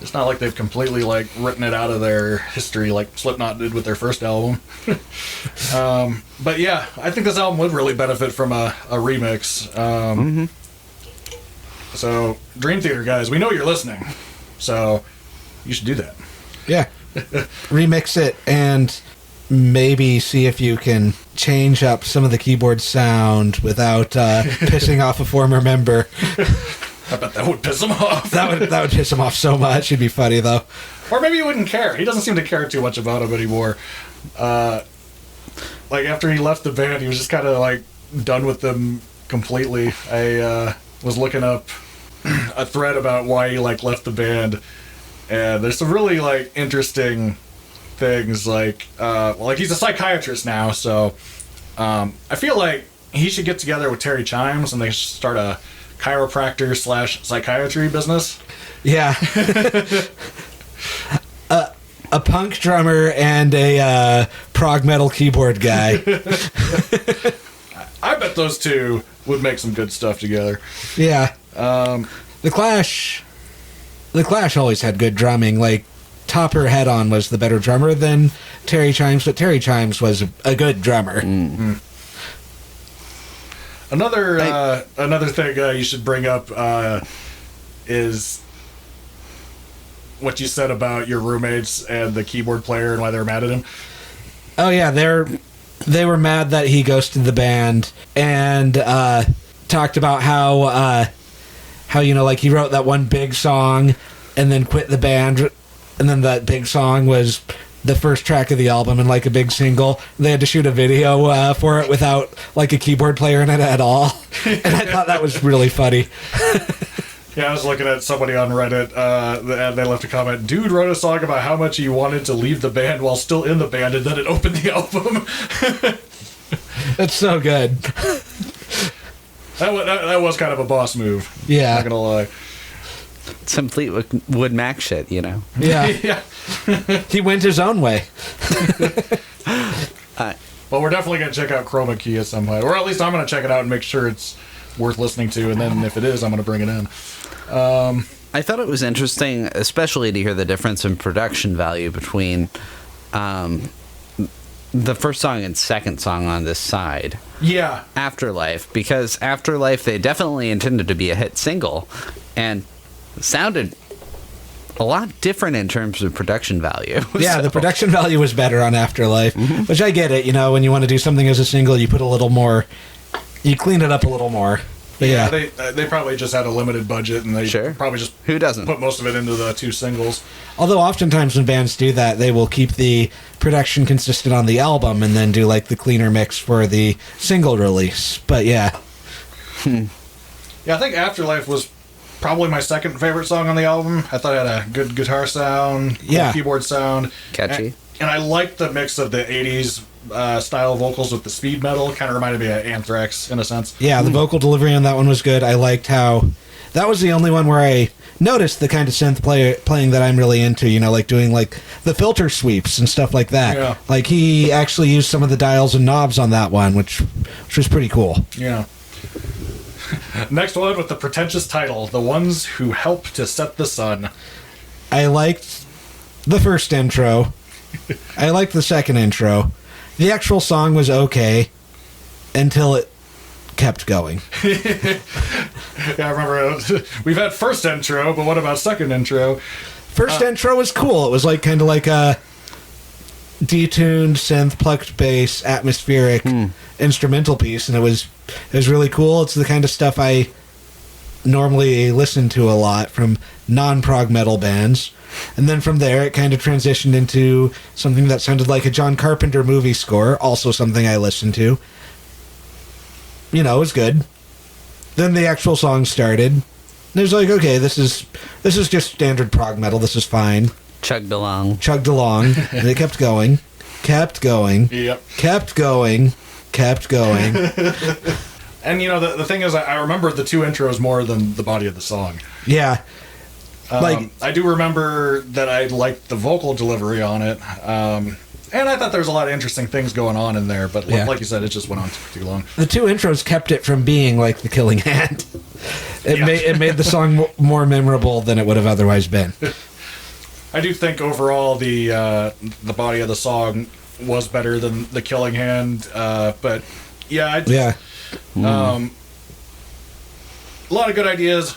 it's not like they've completely like written it out of their history like Slipknot did with their first album. But yeah, I think this album would really benefit from a remix. So Dream Theater guys, we know you're listening, so you should do that. Yeah. Remix it and maybe see if you can change up some of the keyboard sound without pissing off a former member. I bet that would piss him off. That would piss him off so much. It'd be funny though. Or maybe he wouldn't care. He doesn't seem to care too much about him anymore. Like after he left the band, he was just kind of like done with them completely. I was looking up a thread about why he like left the band, and there's some really like interesting things. Like he's a psychiatrist now, so I feel like he should get together with Terry Chimes and they should start a chiropractor/psychiatry business. Yeah. A punk drummer and a prog metal keyboard guy. I bet those two would make some good stuff together. Yeah. The Clash always had good drumming. Like Topper Head-On was the better drummer than Terry Chimes, but Terry Chimes was a good drummer. Mm-hmm. Another thing you should bring up is what you said about your roommates and the keyboard player and why they were mad at him. Oh yeah, they were mad that he ghosted the band, and talked about how you know, like, he wrote that one big song and then quit the band, and then that big song was the first track of the album and like a big single. They had to shoot a video for it without like a keyboard player in it at all, and I thought that was really funny. Yeah, I was looking at somebody on Reddit, and they left a comment, dude wrote a song about how much he wanted to leave the band while still in the band, and then it opened the album. It's so good. That was kind of a boss move. Yeah. Not gonna lie. Some Fleetwood Mac shit, you know. Yeah. Yeah. He went his own way. Well, we're definitely going to check out Chroma Key at some point. Or at least I'm going to check it out and make sure it's worth listening to. And then if it is, I'm going to bring it in. I thought it was interesting, especially to hear the difference in production value between the first song and second song on this side. Yeah. Afterlife, because Afterlife, they definitely intended to be a hit single and sounded a lot different in terms of production value. Yeah, So- the production value was better on Afterlife, which I get it. You know, when you want to do something as a single, you put a little more, you clean it up a little more. But Yeah, yeah. they probably just had a limited budget, and they Sure. probably just Who doesn't? put most of it into the two singles. Although oftentimes when bands do that, they will keep the production consistent on the album and then do like the cleaner mix for the single release. But yeah. Yeah, I think Afterlife was probably my second favorite song on the album. I thought it had a good guitar sound, cool Yeah. keyboard sound. Catchy. And I liked the mix of the 80s style vocals with the speed metal. Kind of reminded me of Anthrax in a sense. Yeah, the vocal delivery on that one was good. I liked how that was the only one where I noticed the kind of synth playing that I'm really into, you know, like doing like the filter sweeps and stuff like that. Yeah. Like he actually used some of the dials and knobs on that one, which was pretty cool. Yeah. Next one with the pretentious title, The Ones Who Help to Set the Sun. I liked the first intro. I liked the second intro. The actual song was okay until it kept going. Yeah, I remember we've had first intro, but what about second intro? First intro was cool. It was like kind of like a detuned synth, plucked bass, atmospheric instrumental piece, and it was really cool. It's the kind of stuff I normally listen to a lot from non-prog metal bands. And then from there, it kind of transitioned into something that sounded like a John Carpenter movie score, also something I listened to. You know, it was good. Then the actual song started. And it was like, okay, this is just standard prog metal. This is fine. Chugged along. Chugged along. And it kept going. Kept going. Yep. Kept going. Kept going. And you know, the thing is, I remember the two intros more than the body of the song. Yeah. Like, I do remember that I liked the vocal delivery on it, and I thought there was a lot of interesting things going on in there. But Yeah. like you said, it just went on too long. the two intros kept it from being like The Killing Hand. Yeah. It made the song more memorable than it would have otherwise been. I do think overall the body of the song was better than The Killing Hand, but yeah, Yeah. a lot of good ideas,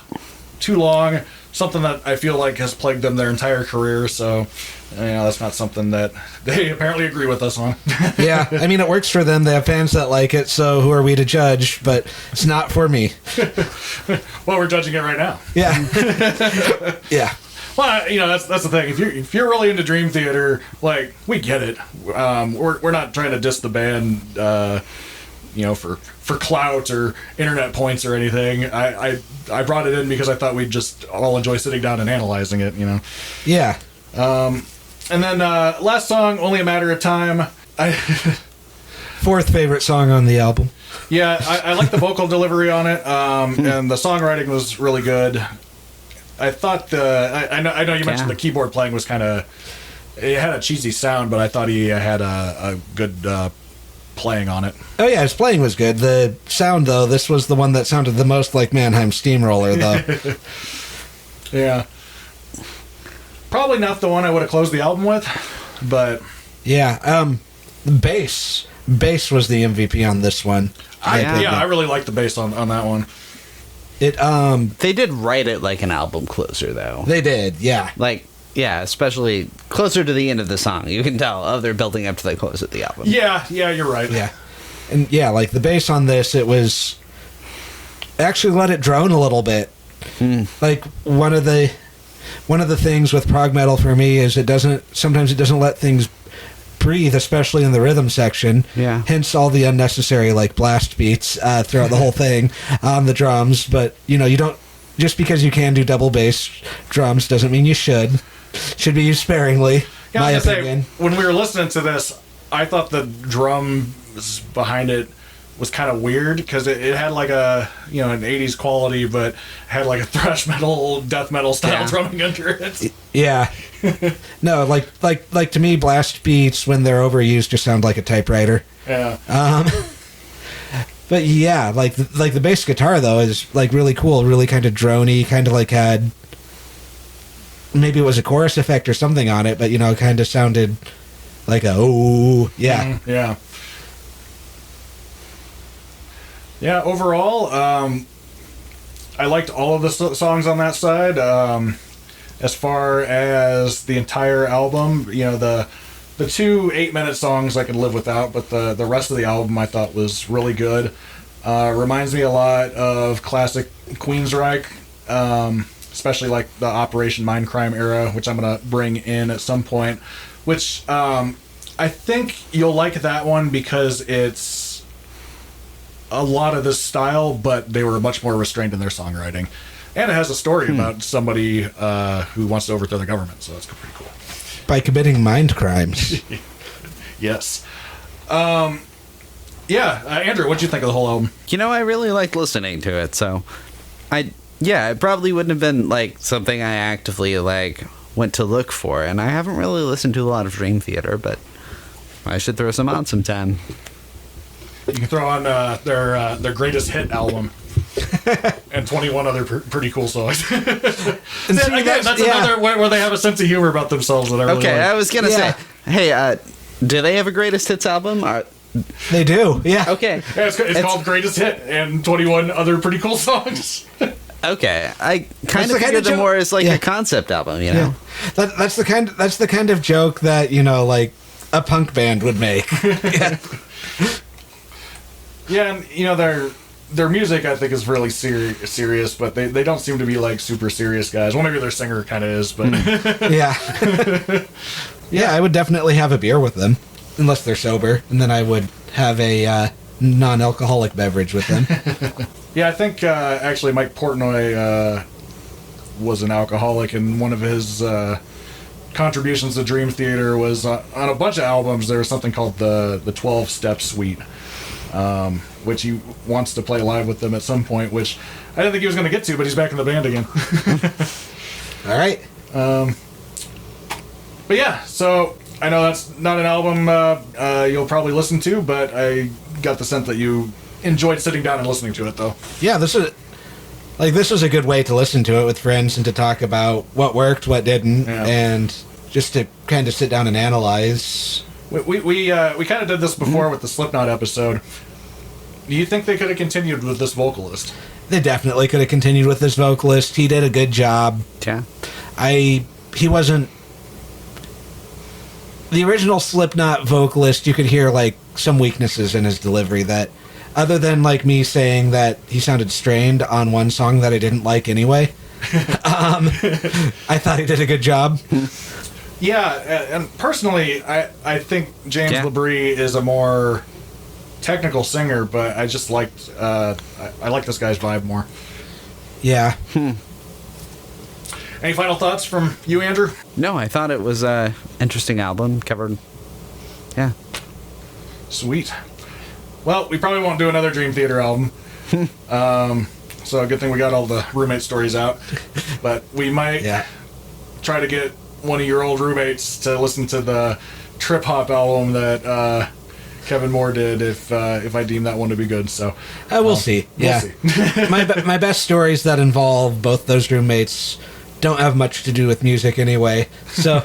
too long. Something that I feel like has plagued them their entire career. So, you know, that's not something that they apparently agree with us on. Yeah. I mean, it works for them. They have fans that like it, so who are we to judge? But it's not for me. Well, we're judging it right now. Yeah. Yeah. Well, you know, that's the thing. If you're really into Dream Theater, like, we get it. We're not trying to diss the band, you know, for clout or internet points or anything. I brought it in because I thought we'd just all enjoy sitting down and analyzing it, you know. Yeah. And then last song, Only a Matter of Time. Fourth favorite song on the album. Yeah, I like the vocal delivery on it, and the songwriting was really good. I thought I know you mentioned the keyboard playing was kind of, it had a cheesy sound, but I thought he had a good playing on it. Oh yeah, his playing was good. The sound though, this was the one that sounded the most like Mannheim Steamroller though. Yeah. Probably not the one I would have closed the album with, but Yeah. The bass was the MVP on this one. I really liked the bass on that one. They did write it like an album closer, though. They did, yeah. Like, yeah, especially closer to the end of the song. You can tell, they're building up to the close of the album. Yeah, you're right. Yeah. And yeah, like the bass on this, it was actually let it drone a little bit. Like one of the things with prog metal for me is sometimes it doesn't let things breathe, especially in the rhythm section. Yeah. Hence all the unnecessary like blast beats throughout the whole thing on the drums. But you don't, just because you can do double bass drums doesn't mean you should. Should be used sparingly. Yeah, my I was gonna opinion. say, when we were listening to this, I thought the drums behind it was kind of weird because it had like an 80s quality, but had like a thrash metal, death metal style drumming under it. Yeah. No, like to me, blast beats when they're overused just sound like a typewriter. Yeah. But yeah, like the bass guitar though is like really cool, really kind of drony, kind of like had maybe it was a chorus effect or something on it, but it kind of sounded like a yeah. Yeah. Yeah, overall, I liked all of the songs on that side. As far as the entire album, the 2 8-minute songs I could live without, but the rest of the album I thought was really good. Reminds me a lot of classic Queensryche, especially like the Operation Mindcrime era, which I'm going to bring in at some point, which I think you'll like that one because it's a lot of this style, but they were much more restrained in their songwriting. And it has a story about somebody who wants to overthrow the government, so that's pretty cool. By committing mind crimes. Yes. Andrew, what'd you think of the whole album? I really liked listening to it, so it probably wouldn't have been like something I actively like went to look for, and I haven't really listened to a lot of Dream Theater, but I should throw some on sometime. You can throw on their greatest hit album and 21 other pretty cool songs. And see, Again, that's another where they have a sense of humor about themselves that I really like. I was gonna say, hey, do they have a greatest hits album? They do, yeah. Okay. Yeah, it's called Greatest Hit and 21 other pretty cool songs. Okay, I kind the of kind figured of them joke- more as like yeah. a concept album, Yeah. That's the kind of joke that like a punk band would make. Yeah. Yeah, and their music I think is really serious, but they don't seem to be like super serious guys. Well, maybe their singer kind of is, but Yeah. Yeah, I would definitely have a beer with them, unless they're sober, and then I would have a non-alcoholic beverage with them. yeah, I think actually Mike Portnoy was an alcoholic, and one of his contributions to Dream Theater was on a bunch of albums. There was something called the 12-Step Suite, which he wants to play live with them at some point, which I didn't think he was going to get to, but he's back in the band again. All right. But yeah, so I know that's not an album you'll probably listen to, but I got the sense that you enjoyed sitting down and listening to it, though. Yeah, this is a good way to listen to it with friends and to talk about what worked, what didn't, and just to kind of sit down and analyze. We kind of did this before with the Slipknot episode. Do you think they could have continued with this vocalist? They definitely could have continued with this vocalist. He did a good job. Yeah. He wasn't the original Slipknot vocalist. You could hear like some weaknesses in his delivery that, other than like me saying that he sounded strained on one song that I didn't like anyway. I thought he did a good job. Yeah, and personally, I think James Labrie is a more technical singer, but I just liked I like this guy's vibe more. Yeah. Any final thoughts from you, Andrew? No, I thought it was a interesting album. Covered. Yeah. Sweet. Well, we probably won't do another Dream Theater album. So a good thing we got all the roommate stories out. But we might try to get one of your old roommates to listen to the Trip Hop album that Kevin Moore did if I deem that one to be good. So we'll see. We'll see. my best stories that involve both those roommates don't have much to do with music anyway. So,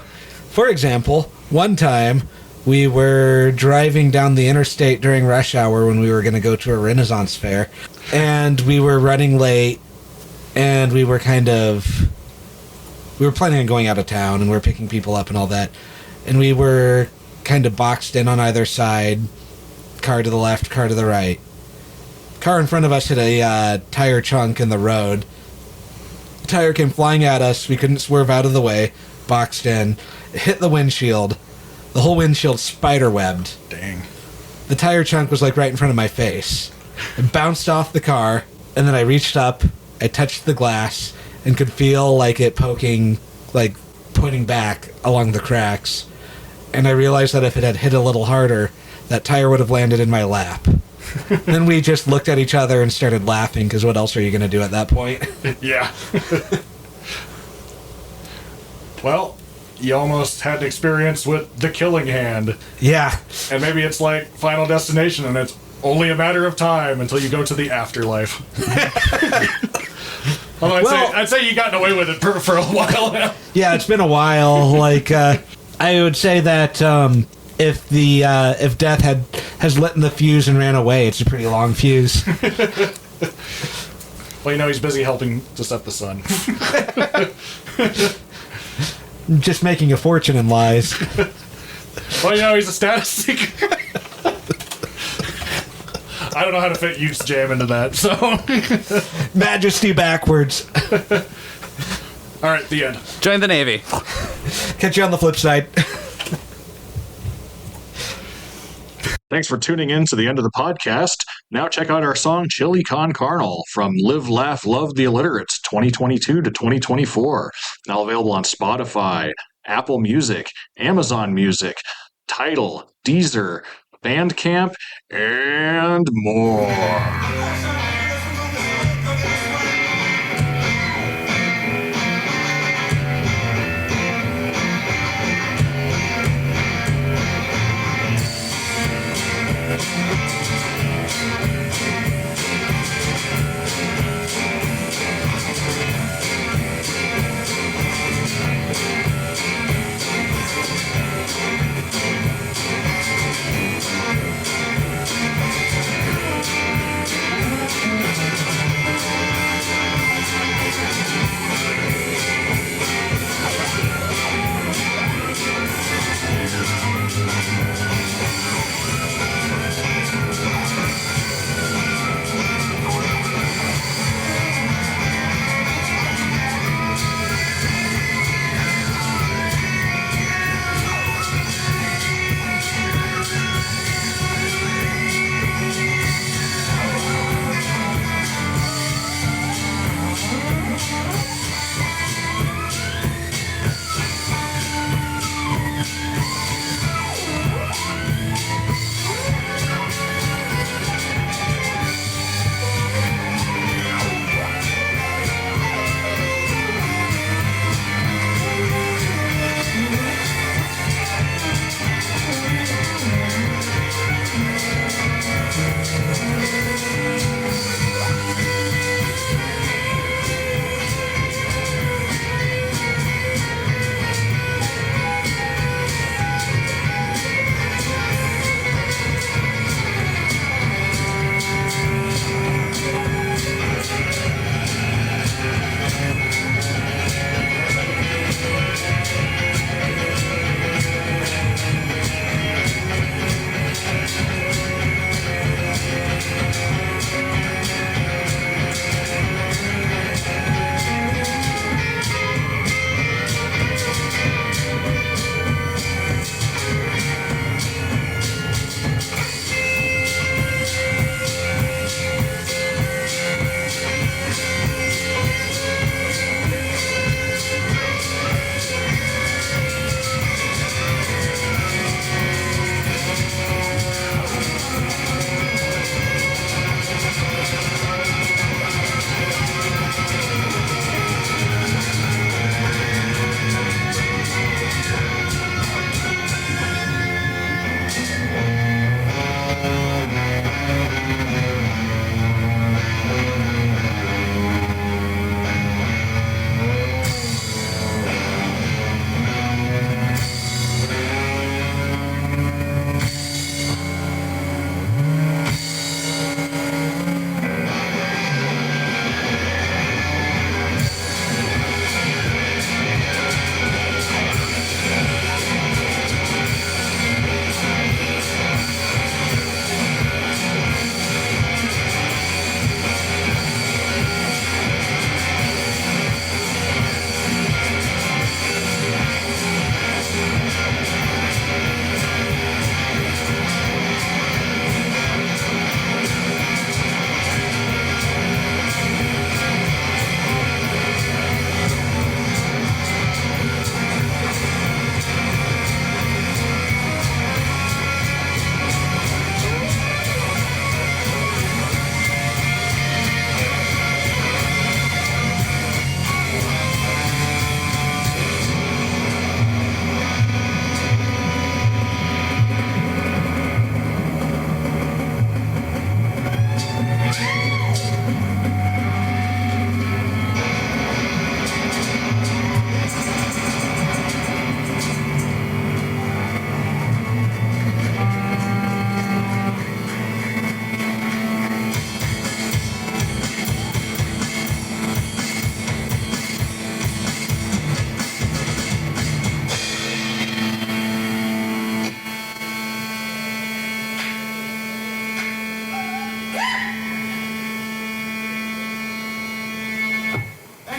for example, one time we were driving down the interstate during rush hour when we were going to go to a Renaissance fair, and we were running late, and we were planning on going out of town, and we were picking people up and all that, and we were kind of boxed in on either side, car to the left, car to the right. car in front of us hit a tire chunk in the road. The tire came flying at us. We couldn't swerve out of the way. Boxed in. It hit the windshield. The whole windshield spider-webbed. Dang. The tire chunk was like right in front of my face. It bounced off the car, and then I reached up, I touched the glass, and could feel like it poking, like pointing back along the cracks. And I realized that if it had hit a little harder, that tire would have landed in my lap. Then we just looked at each other and started laughing, because what else are you going to do at that point? Yeah. Well, you almost had an experience with the killing hand. Yeah. And maybe it's like Final Destination, and it's only a matter of time until you go to the afterlife. Although I'd say you've gotten away with it for a while now. Yeah, it's been a while. Like, I would say that if death has lit in the fuse and ran away, it's a pretty long fuse. Well, he's busy helping to set the sun. Just making a fortune in lies. Well, he's a status seeker. I don't know how to fit Utes Jam into that, so... Majesty backwards. All right, the end. Join the Navy. Catch you on the flip side. Thanks for tuning in to the end of the podcast. Now check out our song Chili Con Carnal from Live, Laugh, Love the Alliterates 2022 to 2024. Now available on Spotify, Apple Music, Amazon Music, Tidal, Deezer, Bandcamp, and more.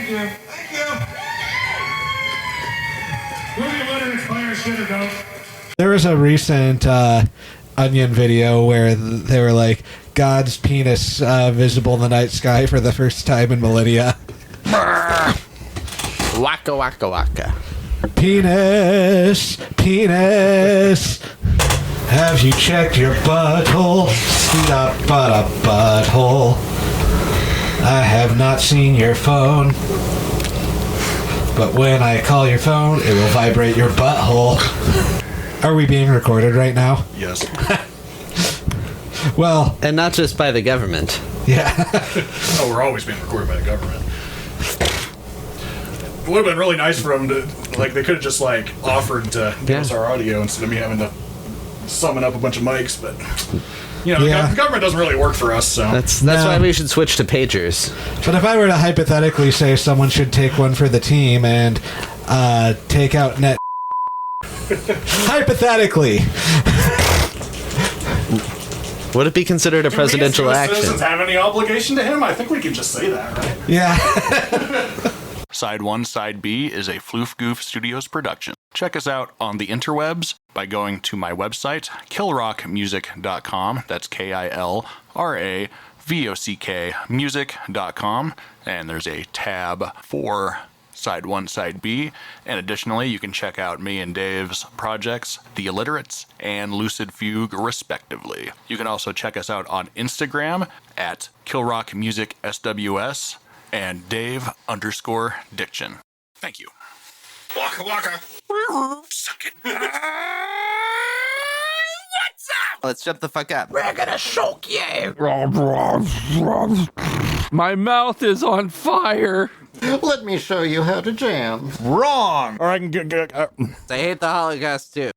Thank you. Thank you. Movie Illiterates, fire shit or don't. There was a recent Onion video where they were like, God's penis visible in the night sky for the first time in millennia. Waka waka waka. Penis, penis. Have you checked your butthole? Sweet up, butthole. I have not seen your phone, but when I call your phone, it will vibrate your butthole. Are we being recorded right now? Yes. Well, And not just by the government. yeah. Oh, we're always being recorded by the government. It would have been really nice for them to, like, they could have just, like, offered to give us our audio instead of me having to summon up a bunch of mics, but, you know, Yeah. the government doesn't really work for us, so. That's No. why we should switch to pagers. But if I were to hypothetically say someone should take one for the team and take out net. Hypothetically. Would it be considered a presidential Do we as US action? citizens have any obligation to him? I think we can just say that, right? Yeah. Side 1, Side B is a Floof Goof Studios production. Check us out on the interwebs by going to my website, killrockmusic.com. That's KILRAVOCK music.com. And there's a tab for Side 1, Side B. And additionally, you can check out me and Dave's projects, The Alliterates and Lucid Fugue, respectively. You can also check us out on Instagram at KillRockMusicSWS and Dave_Diction. Thank you. Waka waka. Suck it. What's up? Let's jump the fuck up. We're gonna choke you. My mouth is on fire. Let me show you how to jam. Wrong. Or I can I hate the Holocaust too.